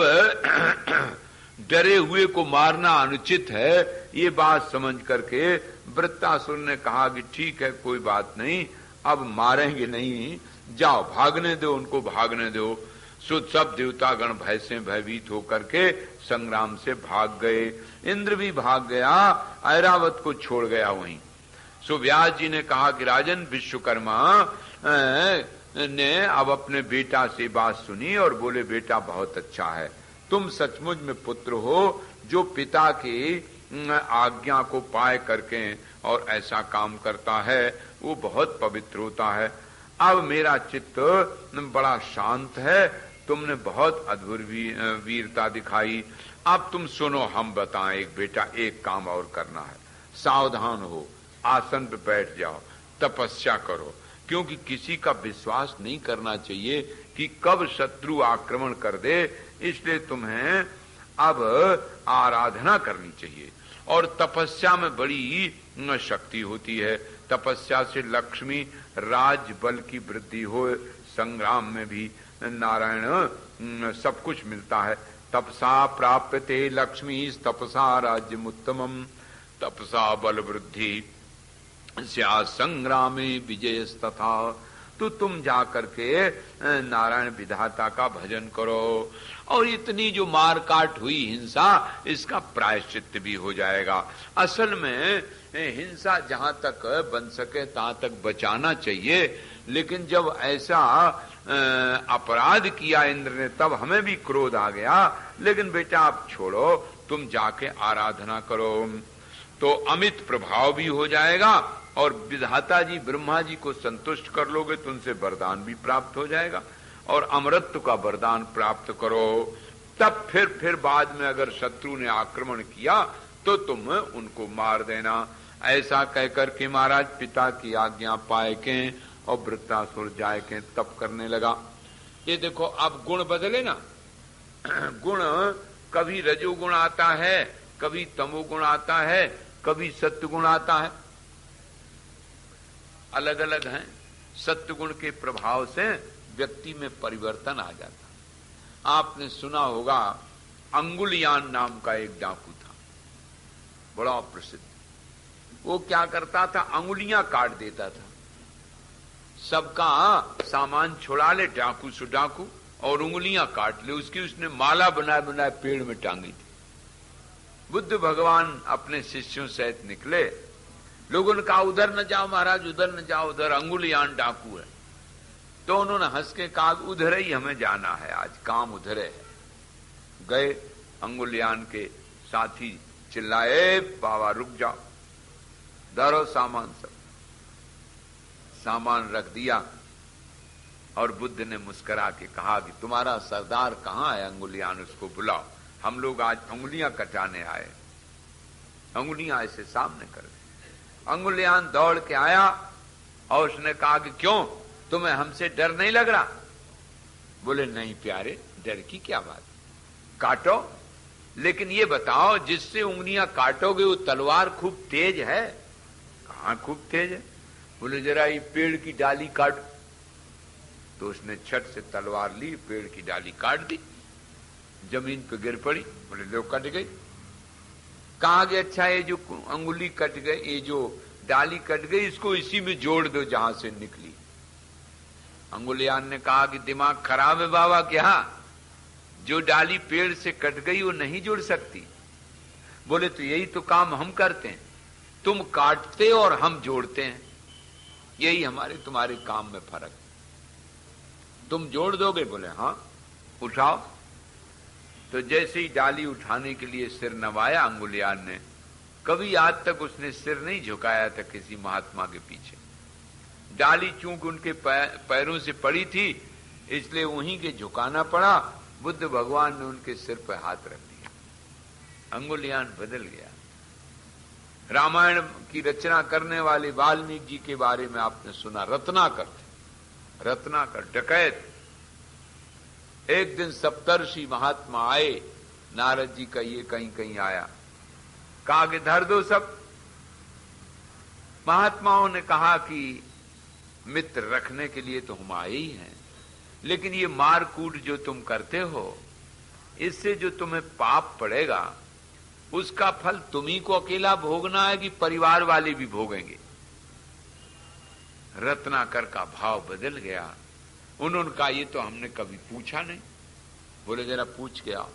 डरे हुए को मारना अनुचित है, ये बात समझ करके वृत्रासुर ने कहा कि ठीक है कोई बात नहीं, अब मारेंगे नहीं, जाओ भागने दो उनको, भागने दो। सो सब देवतागण भय से भयभीत होकर के संग्राम से भाग गए। इंद्र भी भाग गया, ऐरावत को छोड़ गया वहीं। सो व्यास जी ने कहा कि राजन विश्वकर्मा ने अब अपने बेटा से बात सुनी और बोले बेटा बहुत अच्छा है, तुम सचमुच में पुत्र हो जो पिता की आज्ञा को पाए करके और ऐसा काम करता है वो बहुत पवित्र होता है। अब मेरा चित्त बड़ा शांत है, तुमने बहुत अद्भुत वीरता दिखाई। अब तुम सुनो हम बताएं, एक बेटा एक काम और करना है, सावधान हो, आसन पे बैठ जाओ, तपस्या करो, क्योंकि किसी का विश्वास नहीं करना चाहिए कि कब शत्रु आक्रमण कर दे, इसलिए तुम्हें अब आराधना करनी चाहिए। और तपस्या में बड़ी शक्ति होती है, तपस्या से लक्ष्मी राज बल की वृद्धि हो, संग्राम में भी नारायण सब कुछ मिलता है। तपसा प्राप्यते लक्ष्मी तपसा राज्यम उत्तमम तपसा बल वृद्धि स्या संग्रामे विजयस्तथा। तो तुम जा करके नारायण विधाता का भजन करो और इतनी जो मार काट हुई हिंसा, इसका प्रायश्चित भी हो जाएगा। असल में हिंसा जहां तक बन सके तहां तक बचाना चाहिए, लेकिन जब ऐसा अपराध किया इंद्र ने तब हमें भी क्रोध आ गया। लेकिन बेटा आप छोड़ो, तुम जाके आराधना करो तो अमित प्रभाव भी हो जाएगा और विधाता जी ब्रह्मा जी को संतुष्ट कर लोगे तो उनसे वरदान भी प्राप्त हो जाएगा और अमरत्व का वरदान प्राप्त करो। तब फिर बाद में अगर शत्रु ने आक्रमण किया तो तुम उनको मार देना। ऐसा कहकर के महाराज पिता की आज्ञा पाए के और वृत्रासुर जाए के तप करने लगा। ये देखो अब गुण बदले ना, गुण कभी रजोगुण आता है, कभी तमोगुण आता है, कभी सत्वगुण आता है, अलग अलग हैं। सत्वगुण के प्रभाव से व्यक्ति में परिवर्तन आ जाता। आपने सुना होगा अंगुलियान नाम का एक डाकू था, बड़ा प्रसिद्ध। वो क्या करता था, अंगुलियां काट देता था, सबका सामान छुड़ा ले डाकू से डाकू और उंगलियां काट ले। उसकी उसने माला बनाए बनाए पेड़ में टांगी थी। बुद्ध भगवान अपने शिष्यों सहित निकले, लोगों ने कहा उधर न जाओ महाराज, उधर न जाओ, उधर अंगुलियान डाकू है। तो उन्होंने हंस के कहा उधर ही हमें जाना है, आज काम उधर है। गए, अंगुलियान के साथी चिल्लाए बाबा रुक जाओ, धरो सामान। सब सामान रख दिया और बुद्ध ने मुस्कुरा के कहा कि तुम्हारा सरदार कहाँ है अंगुलियान, उसको बुलाओ, हम लोग आज अंगुलियां कटाने आए। अंगुलियां ऐसे सामने कर दी। अंगुलियान दौड़ के आया और उसने कहा कि क्यों, तुम्हें हमसे डर नहीं लग रहा? बोले नहीं प्यारे, डर की क्या बात, काटो, लेकिन ये बताओ जिससे उंगलियां काटोगे वो तलवार खूब तेज है? कहां खूब तेज है? बोले जरा ये पेड़ की डाली काट। तो उसने छट से तलवार ली, पेड़ की डाली काट दी, जमीन पे गिर पड़ी। बोले लो कट गई। कहा कि अच्छा ये जो अंगुली कट गई, ये जो डाली कट गई, इसको इसी में जोड़ दो जहां से निकली। अंगुलियान ने कहा कि दिमाग खराब है बाबा क्या, जो डाली पेड़ से कट गई वो नहीं जुड़ सकती। बोले तो यही तो काम हम करते हैं, तुम काटते और हम जोड़ते हैं, यही हमारे तुम्हारे काम में फर्क। तुम जोड़ दोगे? बोले हाँ, उठाओ। तो जैसे ही डाली उठाने के लिए सिर नवाया अंगुलियान ने, कभी आज तक उसने सिर नहीं झुकाया था किसी महात्मा के पीछे। डाली चूंकि उनके पैरों से पड़ी थी, इसलिए उन्हीं के झुकाना पड़ा। बुद्ध भगवान ने उनके सिर पर हाथ रख दिया, अंगुलियान बदल गया। रामायण की रचना करने वाले वाल्मीकि जी के बारे में आपने सुना, रत्नाकर थे, रत्नाकर डकैत। एक दिन सप्तर्षि महात्मा आए, नारद जी का ये कहीं कहीं आया, कहा कि धर दो सब। महात्माओं ने कहा कि मित्र रखने के लिए तो हम आए ही हैं, लेकिन ये मार कूट जो तुम करते हो, इससे जो तुम्हें पाप पड़ेगा उसका फल तुम्ही को अकेला भोगना है कि परिवार वाले भी भोगेंगे। रत्नाकर का भाव बदल गया। उन्होंने कहा ये तो हमने कभी पूछा नहीं। बोले जरा पूछ के आओ।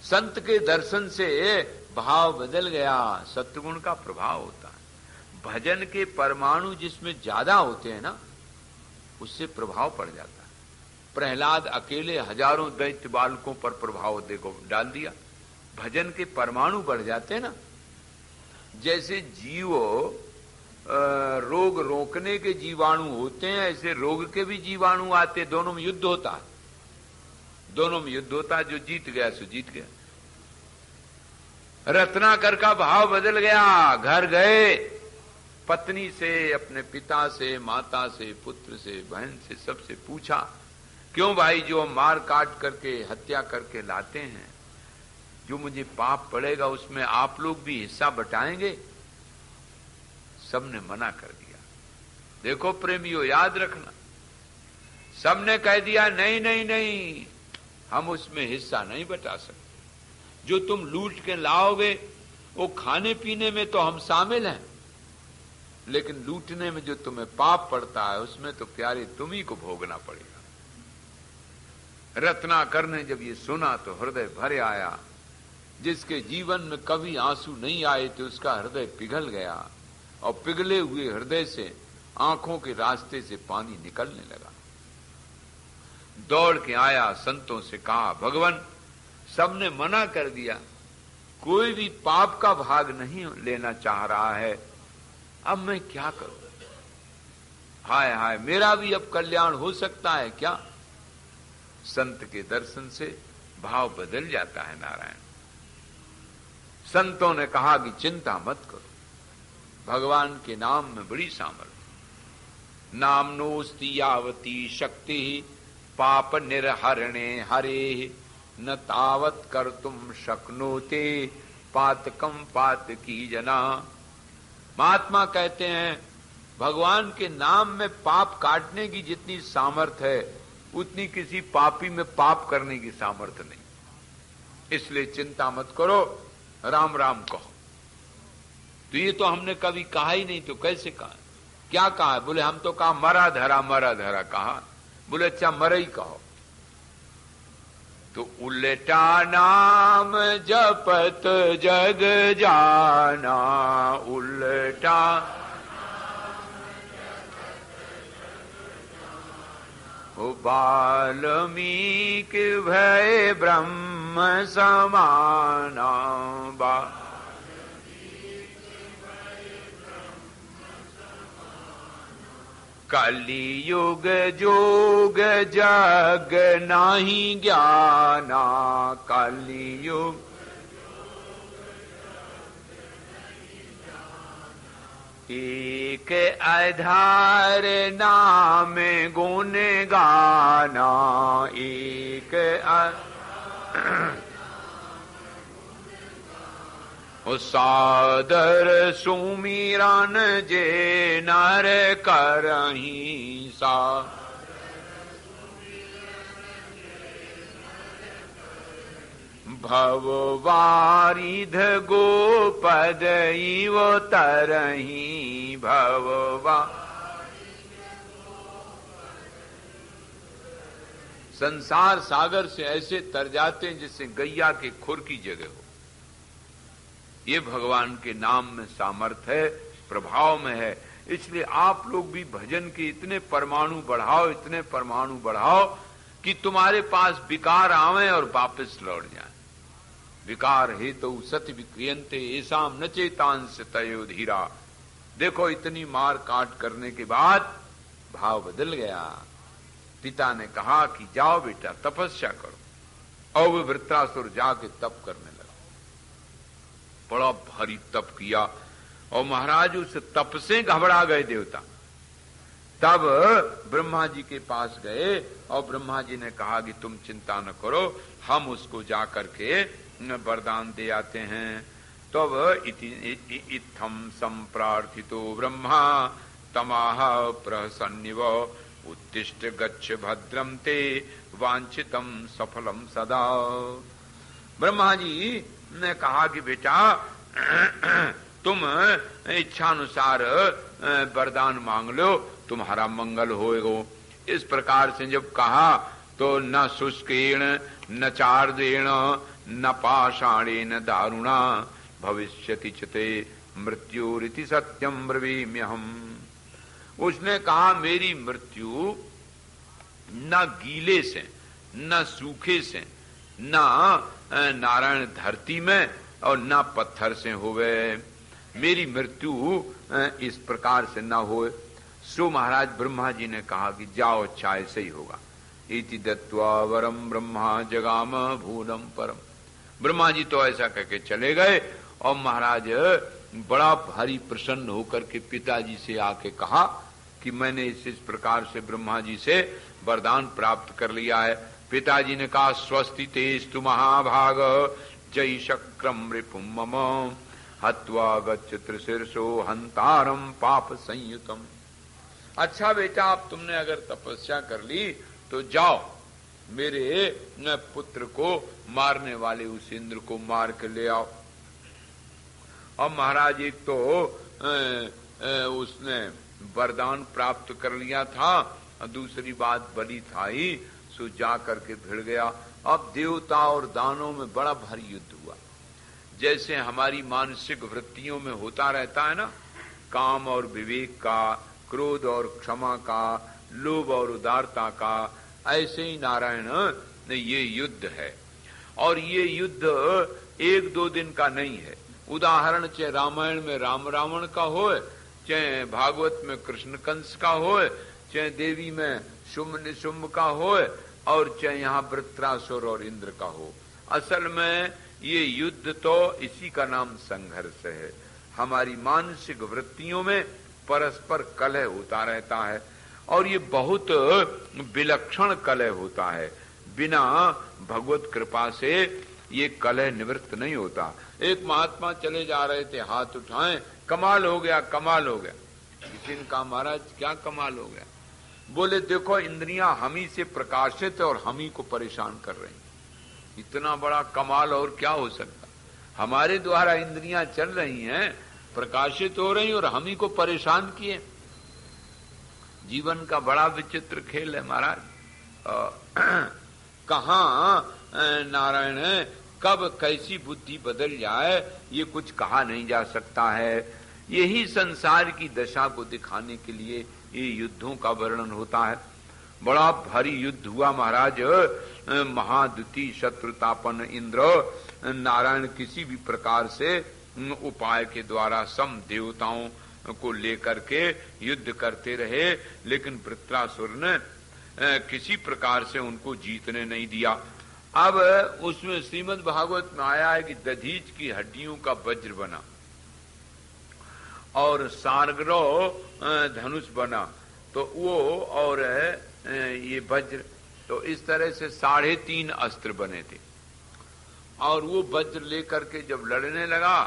संत के दर्शन से भाव बदल गया। सत्गुण का प्रभाव होता है। भजन के परमाणु जिसमें ज्यादा होते हैं ना, उससे प्रभाव पड़ जाता है। प्रहलाद अकेले हजारों दैत्य बालकों पर प्रभाव देखो डाल दिया। भजन के परमाणु बढ़ जाते हैं ना। जैसे जीवो रोग रोकने के जीवाणु होते हैं, ऐसे रोग के भी जीवाणु आते, दोनों में युद्ध होता है। दोनों में युद्ध होता है, जो जीत गया सो जीत गया। रत्नाकर का भाव बदल गया। घर गए, पत्नी से, अपने पिता से, माता से, पुत्र से, बहन से, सबसे पूछा, क्यों भाई जो मार काट करके हत्या करके लाते हैं, जो मुझे पाप पड़ेगा उसमें आप लोग भी हिस्सा बटाएंगे? सबने मना कर दिया। देखो प्रेमियों, याद रखना, सबने कह दिया नहीं नहीं नहीं, हम उसमें हिस्सा नहीं बटा सकते। जो तुम लूट के लाओगे वो खाने पीने में तो हम शामिल हैं, लेकिन लूटने में जो तुम्हें पाप पड़ता है उसमें तो प्यारे तुम्ही को भोगना पड़ेगा। रत्नाकर ने जब ये सुना तो हृदय भर आया। जिसके जीवन में कभी आंसू नहीं आए थे उसका हृदय पिघल गया, और पिघले हुए हृदय से आंखों के रास्ते से पानी निकलने लगा। दौड़ के आया, संतों से कहा, भगवान सबने मना कर दिया, कोई भी पाप का भाग नहीं लेना चाह रहा है, अब मैं क्या करूं? हाय हाय, मेरा भी अब कल्याण हो सकता है क्या? संत के दर्शन से भाव बदल जाता है। नारायण संतों ने कहा कि चिंता मत करो, भगवान के नाम में बड़ी सामर्थ्य। नामनोस्ति यावती शक्ति पाप निर्हरणे हरे, न तावत कर्तुम शक्नोते पातकम पातकी जना। महात्मा कहते हैं भगवान के नाम में पाप काटने की जितनी सामर्थ्य है उतनी किसी पापी में पाप करने की सामर्थ्य नहीं। इसलिए चिंता मत करो, राम राम कहो। तो ये तो हमने कभी कहा ही नहीं, तो कैसे कहा? क्या कहा? बोले हम तो कहा मरा धरा कहा। बोले अच्छा मरा ही कहो। तो उल्टा नाम जपत जग जाना, उल्टा वाल्मीकि भय ब्रह्म समाना। कलियुग जोग जग नहीं ज्ञाना, कलियुग एक आधार नाम गुण गाना, एक सादर सुमिरन जे नर करही सा। भववारिध गोपद इव तरही, भववा संसार सागर से ऐसे तर जाते हैं जिससे गैया के खुर की जगह हो। ये भगवान के नाम में सामर्थ्य है, प्रभाव में है। इसलिए आप लोग भी भजन के इतने परमाणु बढ़ाओ, इतने परमाणु बढ़ाओ कि तुम्हारे पास विकार आवे और वापस लौट जाए। विकार हेतु सत्य विक्रियंते ऐसाम न चेतांश तयो धीरा। देखो इतनी मार काट करने के बाद भाव बदल गया। पिता ने कहा कि जाओ बेटा तपस्या करो, और वो वृत्रासुर जाके तप करने लगा। बड़ा भारी तप किया और महाराज उस तप से घबरा गए देवता। तब ब्रह्मा जी के पास गए और ब्रह्मा जी ने कहा कि तुम चिंता न करो, हम उसको जा करके वरदान दे आते हैं। तब इत्थम संप्रार्थितो ब्रह्मा तमाह प्रसन्निव उत्तिष्ठ गच्छ भद्रम ते वांछितम सफलम सदा। ब्रह्मा जी ने कहा कि बेटा तुम इच्छानुसार वरदान मांग लो, तुम्हारा मंगल होएगो। इस प्रकार से जब कहा तो न शुष्केण न चार्देण न पाषाणेन दारुणा भविष्यति चिते मृत्युरिति सत्यम ब्रवीम्यहम्। उसने कहा मेरी मृत्यु न गीले से न सूखे से न नारायण धरती में और न पत्थर से होवे, मेरी मृत्यु इस प्रकार से न होए। सो महाराज ब्रह्मा जी ने कहा कि जाओ अच्छा ऐसे ही होगा। इति दत्वा वरम ब्रह्मा जगाम भूलम परम। ब्रह्मा जी तो ऐसा कहके चले गए और महाराज बड़ा भारी प्रसन्न होकर के पिताजी से आके कहा कि मैंने इस प्रकार से ब्रह्मा जी से वरदान प्राप्त कर लिया है। पिताजी ने कहा स्वस्ति तेस्तु महाभाग जय शक्रम रिपुम मम हत्वा गच्छ शीर्षो हंतारम पाप संयुतम। अच्छा बेटा अब तुमने अगर तपस्या कर ली तो जाओ मेरे पुत्र को मारने वाले उस इंद्र को मार के ले आओ। और महाराज एक तो उसने वरदान प्राप्त कर लिया था, दूसरी बात बली था ही, सो जा करके भिड़ गया। अब देवता और दानों में बड़ा भारी युद्ध हुआ। जैसे हमारी मानसिक वृत्तियों में होता रहता है ना, काम और विवेक का, क्रोध और क्षमा का, लोभ और उदारता का, ऐसे ही नारायण ये युद्ध है। और ये युद्ध एक दो दिन का नहीं है। उदाहरण चाहे रामायण में राम रावण का हो, चाहे भागवत में कृष्ण कंस का हो, चाहे देवी में शुंभ निशुंभ का हो, और चाहे यहाँ वृत्रासुर और इंद्र का हो। असल में ये युद्ध तो इसी का नाम संघर्ष है। हमारी मानसिक वृत्तियों में परस्पर कलह होता रहता है और ये बहुत विलक्षण कलह होता है। बिना भगवत कृपा से ये कलह निवृत्त नहीं होता। एक महात्मा चले जा रहे थे, हाथ उठाएं, कमाल हो गया, कमाल हो गया। किसी ने कहा महाराज क्या कमाल हो गया? बोले देखो इंद्रियां हम ही से प्रकाशित और हम ही को परेशान कर रही। इतना बड़ा कमाल और क्या हो सकता? हमारे द्वारा इंद्रियां चल रही हैं, प्रकाशित हो रही और हम ही को परेशान किए। जीवन का बड़ा विचित्र खेल है महाराज। कहाँ नारायण कब कैसी बुद्धि बदल जाए ये कुछ कहा नहीं जा सकता है। यही संसार की दशा को दिखाने के लिए ये युद्धों का वर्णन होता है। बड़ा भारी युद्ध हुआ महाराज। महाद्युति शत्रुतापन इंद्र नारायण किसी भी प्रकार से उपाय के द्वारा सम देवताओं को लेकर के युद्ध करते रहे, लेकिन वृत्रासुर ने किसी प्रकार से उनको जीतने नहीं दिया। अब उसमें श्रीमद् भागवत में आया है कि दधीच की हड्डियों का वज्र बना और सारग्रह धनुष बना, तो वो और ये वज्र, तो इस तरह से 3.5 अस्त्र बने थे। और वो वज्र लेकर के जब लड़ने लगा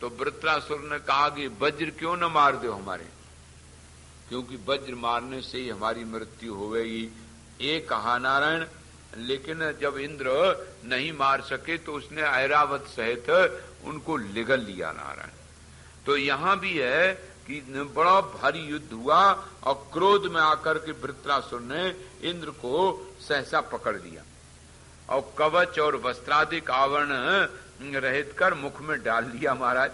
तो वृत्रासुर ने कहा कि वज्र क्यों न मार दो हमारे, क्योंकि वज्र मारने से ही हमारी मृत्यु होगी। ये कहा नारायण। लेकिन जब इंद्र नहीं मार सके तो उसने ऐरावत सहित उनको लिगल लिया नारायण। तो यहाँ भी है कि बड़ा भारी युद्ध हुआ और क्रोध में आकर के वृत्रासुर ने इंद्र को सहसा पकड़ लिया और कवच और वस्त्रादिक आवरण रहित कर मुख में डाल लिया महाराज।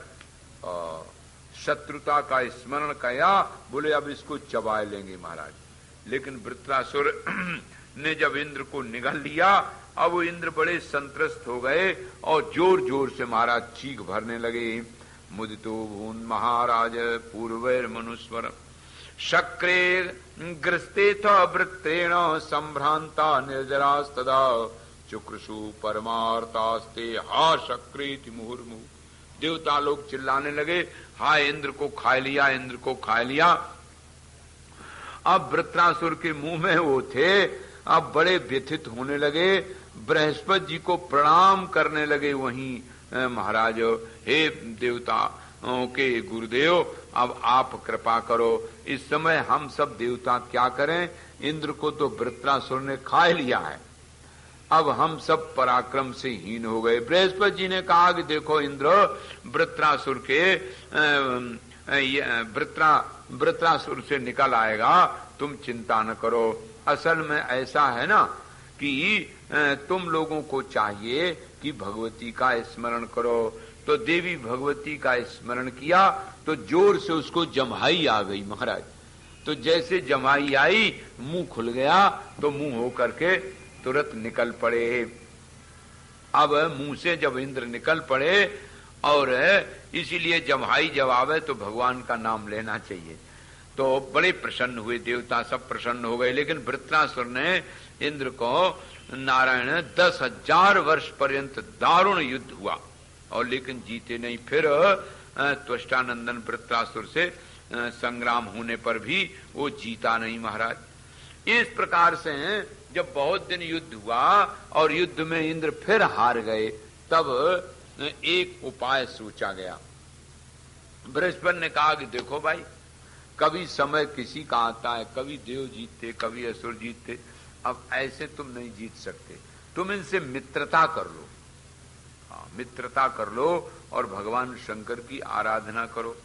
शत्रुता का स्मरण किया, बोले अब इसको चबा लेंगे महाराज। लेकिन वृत्रासुर ने जब इंद्र को निगल लिया, अब वो इंद्र बड़े संत्रस्त हो गए और जोर जोर से महाराज चीख भरने लगे। मुदितो भून महाराज पूर्वैर मनुस्वर शक्रे ग्रस्तेथ वृत्तेण संभ्रांता निर्जरास्तदा चुक्रशु परमार्तास्ते हा शक्रेति मुहुर्मुहु। देवता लोग चिल्लाने लगे, हाय इंद्र को खा लिया, इंद्र को खा लिया। अब वृत्रासुर के मुंह में वो थे, अब बड़े व्यथित होने लगे, बृहस्पति जी को प्रणाम करने लगे। वहीं महाराज, हे देवता के गुरुदेव, अब आप कृपा करो, इस समय हम सब देवता क्या करें, इंद्र को तो वृत्रासुर ने खा लिया है, अब हम सब पराक्रम से हीन हो गए। बृहस्पति जी ने कहा कि देखो इंद्र, वृत्रासुर के वृत्रासुर से निकल आएगा, तुम चिंता न करो। असल में ऐसा है ना कि तुम लोगों को चाहिए कि भगवती का स्मरण करो। तो देवी भगवती का स्मरण किया तो जोर से उसको जम्हाई आ गई महाराज। तो जैसे जम्हाई आई, मुंह खुल गया, तो मुंह होकर के तुरंत निकल पड़े। अब मुंह से जब इंद्र निकल पड़े, और इसीलिए जम्हाई जब आवे तो भगवान का नाम लेना चाहिए। तो बड़े प्रसन्न हुए देवता, सब प्रसन्न हो गए। लेकिन वृत्रासुर ने इंद्र को, नारायण 10,000 वर्ष पर्यंत दारुण युद्ध हुआ और लेकिन जीते नहीं। फिर त्वष्टानंदन वृत्रासुर से संग्राम होने पर भी वो जीता नहीं महाराज। इस प्रकार से जब बहुत दिन युद्ध हुआ और युद्ध में इंद्र फिर हार गए, तब एक उपाय सोचा गया। बृहस्पति ने कहा कि देखो भाई, कभी समय किसी का आता है, कभी देव जीतते, कभी असुर जीतते, अब ऐसे तुम नहीं जीत सकते, तुम इनसे मित्रता कर लो। हाँ, मित्रता कर लो और भगवान शंकर की आराधना करो,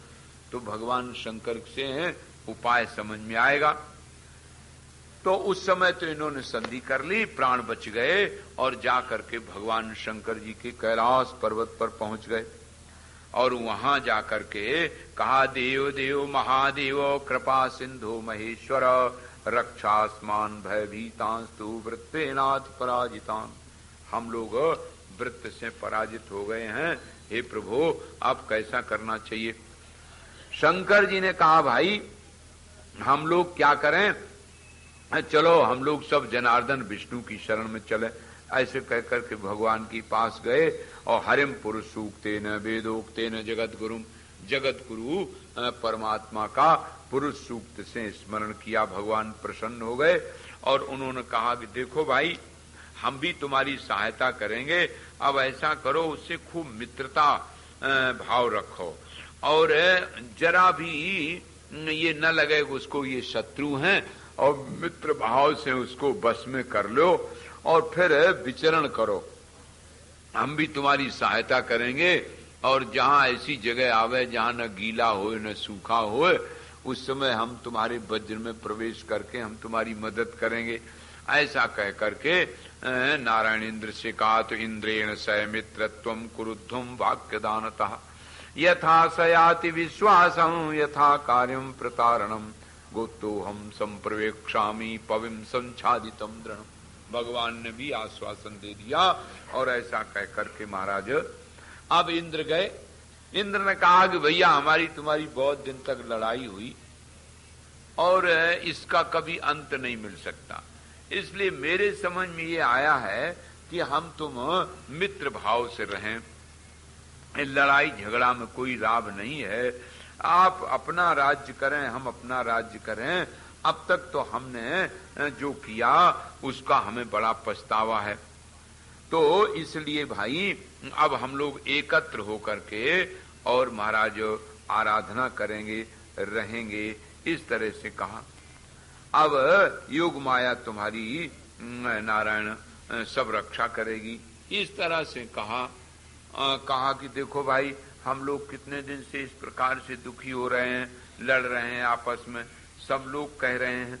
तो भगवान शंकर से उपाय समझ में आएगा। तो उस समय तो इन्होंने संधि कर ली, प्राण बच गए और जाकर के भगवान शंकर जी के कैलाश पर्वत पर पहुंच गए। और वहां जाकर के कहा, देव देव महादेव कृपा सिंधु महेश्वर रक्षास्मान भयभीतांस्तु वृत्तेनाथ पराजितान। हम लोग वृत्त से पराजित हो गए हैं, हे प्रभु आप कैसा करना चाहिए। शंकर जी ने कहा, भाई हम लोग क्या करें, चलो हम लोग सब जनार्दन विष्णु की शरण में चले। ऐसे कहकर के भगवान के पास गए और हरिम पुरुष सूक्तेन वेदोक्तेन जगत गुरु परमात्मा का पुरुष सूक्त से स्मरण किया। भगवान प्रसन्न हो गए और उन्होंने कहा कि देखो भाई, हम भी तुम्हारी सहायता करेंगे, अब ऐसा करो उससे खूब मित्रता भाव रखो और जरा भी ये न लगे उसको ये शत्रु हैं, और मित्र भाव से उसको बस में कर लो और फिर विचरण करो। हम भी तुम्हारी सहायता करेंगे और जहां ऐसी जगह आवे जहां न गीला हो न सूखा हो, उस समय हम तुम्हारे वज्र में प्रवेश करके हम तुम्हारी मदद करेंगे। ऐसा कह करके नारायण इंद्र से कहा, तो इंद्रेण स मित्रत्वं कुरुध्वं वाक्यदानतः यथा सयाति विश्वासं यथा कार्यं प्रतारणम गोतो हम संप्रवेक्षामि पविम संछादितम दृढ़। भगवान ने भी आश्वासन दे दिया और ऐसा कह करके महाराज अब इंद्र गए। इंद्र ने कहा कि भैया हमारी तुम्हारी बहुत दिन तक लड़ाई हुई और इसका कभी अंत नहीं मिल सकता, इसलिए मेरे समझ में ये आया है कि हम तुम मित्र भाव से रहें, लड़ाई झगड़ा में कोई लाभ नहीं है, आप अपना राज्य करें हम अपना राज्य करें। अब तक तो हमने जो किया उसका हमें बड़ा पछतावा है, तो इसलिए भाई अब हम लोग एकत्र होकर के और महाराज आराधना करेंगे रहेंगे, इस तरह से कहा। अब योग माया तुम्हारी नारायण सब रक्षा करेगी, इस तरह से कहा। कहा कि देखो भाई हम लोग कितने दिन से इस प्रकार से दुखी हो रहे हैं, लड़ रहे हैं आपस में, सब लोग कह रहे हैं।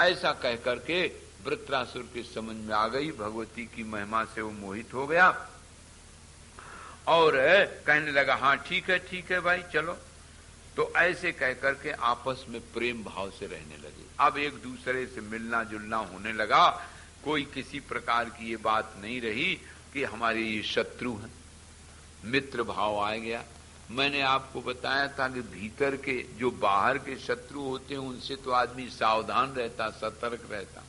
ऐसा कह करके वृत्रासुर के समझ में आ गई, भगवती की महिमा से वो मोहित हो गया और कहने लगा हाँ ठीक है भाई चलो। तो ऐसे कह करके आपस में प्रेम भाव से रहने लगे। अब एक दूसरे से मिलना जुलना होने लगा, कोई किसी प्रकार की ये बात नहीं रही कि हमारे ये शत्रु हैं, मित्र भाव आ गया। मैंने आपको बताया था कि भीतर के जो बाहर के शत्रु होते हैं उनसे तो आदमी सावधान रहता, सतर्क रहता,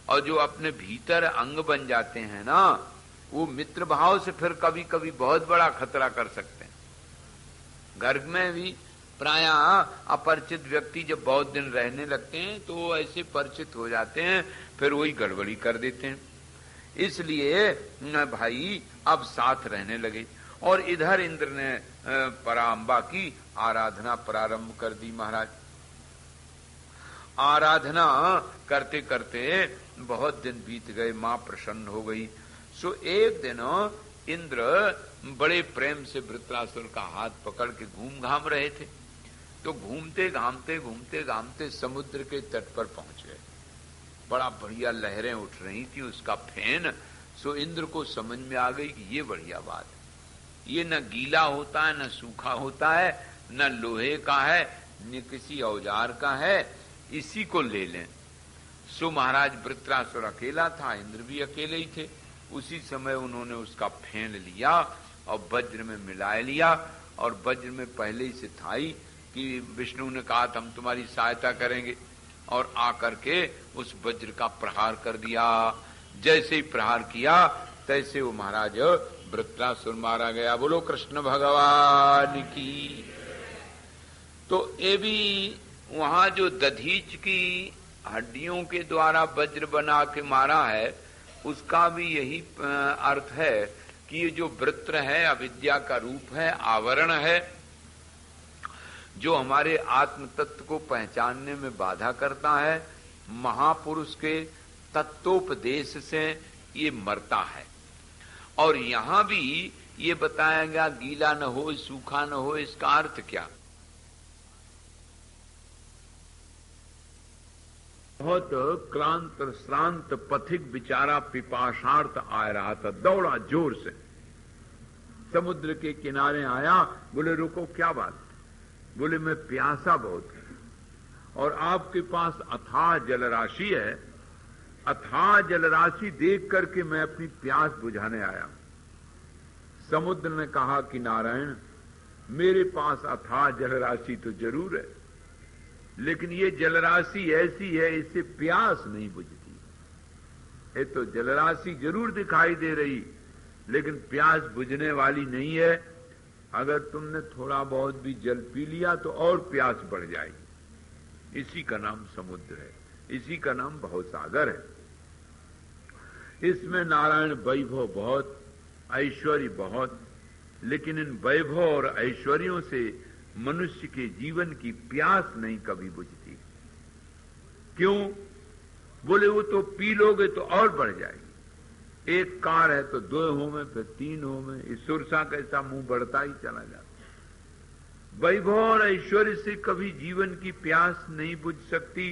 और जो अपने भीतर अंग बन जाते हैं ना, वो मित्र भाव से फिर कभी कभी बहुत बड़ा खतरा कर सकते हैं। घर में भी प्रायः अपरिचित व्यक्ति जब बहुत दिन रहने लगते हैं तो वो ऐसे परिचित हो जाते हैं, फिर वही गड़बड़ी कर देते हैं। इसलिए भाई अब साथ रहने लगे। और इधर इंद्र ने पराम्बा की आराधना प्रारंभ कर दी। महाराज आराधना करते करते बहुत दिन बीत गए, मां प्रसन्न हो गई। सो एक दिन इंद्र बड़े प्रेम से वृत्रासुर का हाथ पकड़ के घूम घाम रहे थे। तो घूमते घामते समुद्र के तट पर पहुंच गए। बड़ा बढ़िया लहरें उठ रही थी, उसका फेन। सो इंद्र को समझ में आ गई कि ये बढ़िया बात है, ये न गीला होता है, न सूखा होता है, न लोहे का है, न किसी औजार का है, इसी को ले लें। सो महाराज वृत्रासुर अकेला था, इंद्र भी अकेले ही थे। उसी समय उन्होंने उसका फेन लिया और वज्र में मिला लिया। और वज्र में पहले ही से था ही कि विष्णु ने कहा था हम तुम्हारी सहायता करेंगे, और आकर के उस वज्र का प्रहार कर दिया। जैसे ही प्रहार किया तैसे वो महाराज वृत्रासुर मारा गया। बोलो कृष्ण भगवान की। तो ये भी वहां जो दधीच की हड्डियों के द्वारा वज्र बना के मारा है, उसका भी यही अर्थ है कि ये जो वृत्र है अविद्या का रूप है, आवरण है, जो हमारे आत्म तत्व को पहचानने में बाधा करता है। महापुरुष के तत्वोपदेश से ये मरता है। और यहां भी ये बताया गया गीला न हो, सूखा न हो, इसका अर्थ क्या? बहुत क्लांत श्रांत पथिक बिचारा पिपाशार्थ आ रहा था, दौड़ा जोर से, समुद्र के किनारे आया। बोले रुको, क्या बात? बोले मैं प्यासा बहुत हूं और आपके पास अथाह जलराशि है। अथाह जलराशि देख करके मैं अपनी प्यास बुझाने आया। समुद्र ने कहा कि नारायण, मेरे पास अथाह जलराशि तो जरूर है, लेकिन ये जलराशि ऐसी है, इससे प्यास नहीं बुझती। ये तो जलराशि जरूर दिखाई दे रही, लेकिन प्यास बुझने वाली नहीं है। अगर तुमने थोड़ा बहुत भी जल पी लिया तो और प्यास बढ़ जाएगी। इसी का नाम समुद्र है, इसी का नाम भवसागर है। इसमें नारायण वैभव बहुत, ऐश्वर्य बहुत, लेकिन इन वैभव और ऐश्वर्यों से मनुष्य के जीवन की प्यास नहीं कभी बुझती। क्यों? बोले वो तो पी लोगे तो और बढ़ जाएगी। एक कार है तो 2 हो में, फिर 3 हो में, इस सुरसा कैसा मुंह बढ़ता ही चला जाता। वैभव और ऐश्वर्य से कभी जीवन की प्यास नहीं बुझ सकती,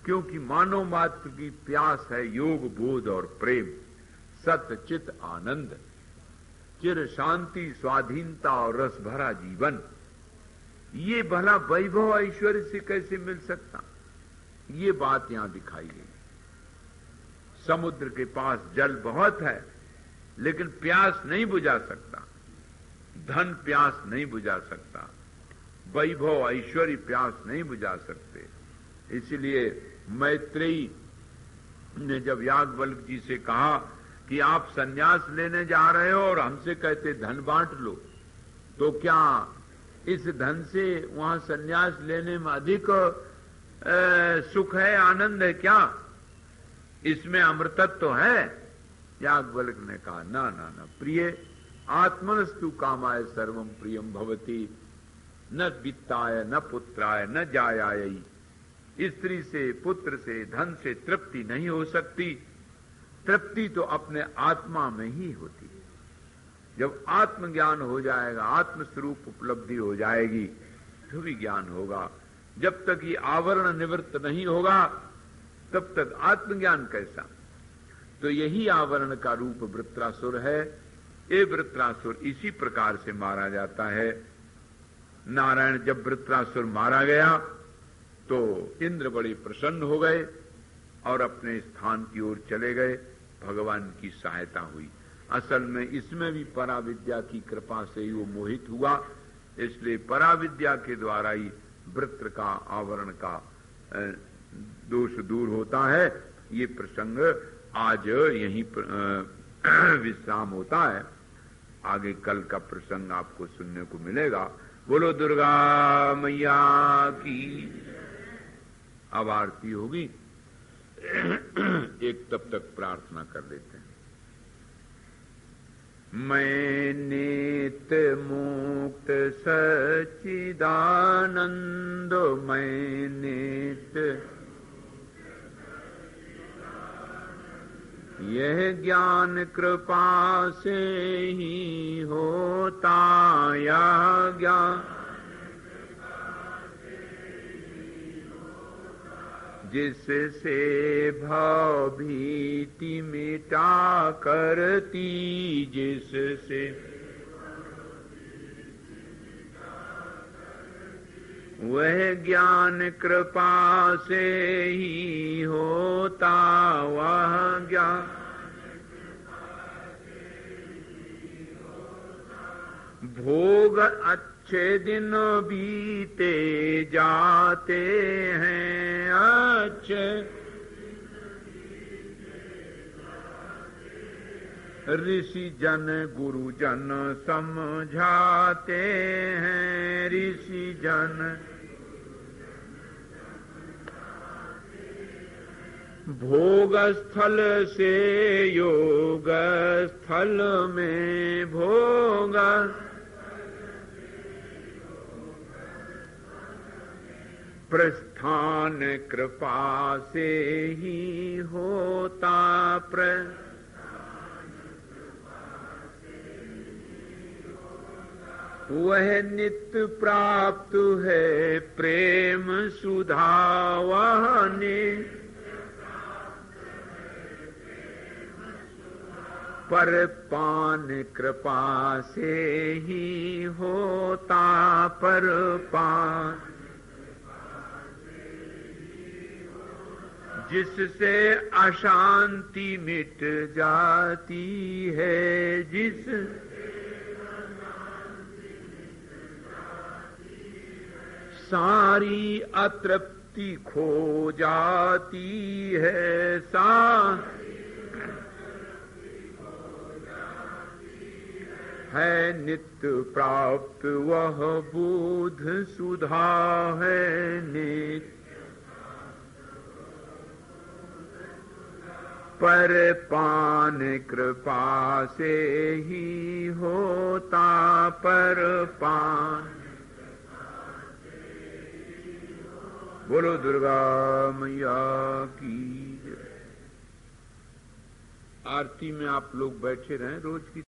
क्योंकि मानव मात्र की प्यास है योग, बोध और प्रेम, सत्य, चित, आनंद, चिर शांति, स्वाधीनता और रस भरा जीवन। ये भला वैभव ऐश्वर्य से कैसे मिल सकता? ये बात यहां दिखाई गई। समुद्र के पास जल बहुत है, लेकिन प्यास नहीं बुझा सकता। धन प्यास नहीं बुझा सकता, वैभव ऐश्वर्य प्यास नहीं बुझा सकते। इसलिए मैत्रेयी ने जब याज्ञवल्क्य जी से कहा कि आप सन्यास लेने जा रहे हो और हमसे कहते धन बांट लो, तो क्या इस धन से वहां सन्यास लेने में अधिक सुख है, आनंद है क्या? इसमें अमृतत्व तो है? याज्ञवल्क्य ने कहा ना ना ना प्रिय, आत्मनस्तु कामाय सर्वम प्रियम भवति, न वित्ताय न पुत्राय न जायाय। स्त्री से, पुत्र से, धन से तृप्ति नहीं हो सकती। तृप्ति तो अपने आत्मा में ही होती है। जब आत्मज्ञान हो जाएगा, आत्मस्वरूप उपलब्धि हो जाएगी, तो भी ज्ञान होगा। जब तक ये आवरण निवृत्त नहीं होगा तब तक आत्मज्ञान कैसा? तो यही आवरण का रूप वृत्रासुर है। ये वृत्रासुर इसी प्रकार से मारा जाता है। नारायण जब वृत्रासुर मारा गया तो इंद्र बड़े प्रसन्न हो गए और अपने स्थान की ओर चले गए। भगवान की सहायता हुई। असल में इसमें भी पराविद्या की कृपा से ही वो मोहित हुआ इसलिए पराविद्या के द्वारा ही वृत्र का, आवरण का दोष दूर होता है। ये प्रसंग आज यहीं विश्राम होता है। आगे कल का प्रसंग आपको सुनने को मिलेगा। बोलो दुर्गा मैया की। अब आरती होगी, एक तब तक प्रार्थना कर लेते हैं। मैं नित्य मुक्त सच्चिदानंद, मैं नित्य यह ज्ञान कृपा से ही होता, यह ज्ञान जिससे भव भीति मिटा करती, जिससे वह ज्ञान कृपा से ही होता, वह ज्ञान भोग अच्छे दिन बीते जाते हैं, अच्छे ऋषि जन गुरुजन समझाते हैं, ऋषि जन भोग स्थल से योग स्थल में भोग प्रस्थान कृपा से ही होता, वह नित्य प्राप्त है प्रेम सुधा, वह नित्य पर पान कृपा से ही होता, पर पान जिससे अशांति मिट जाती है, जिस सारी अतृप्ति खो जाती है, है नित्य प्राप्त वह बुध सुधा है, नित्य पर पान कृपा से ही होता, पर पान। बोलो दुर्गा मैया की। आरती में आप लोग बैठे रहें रोज की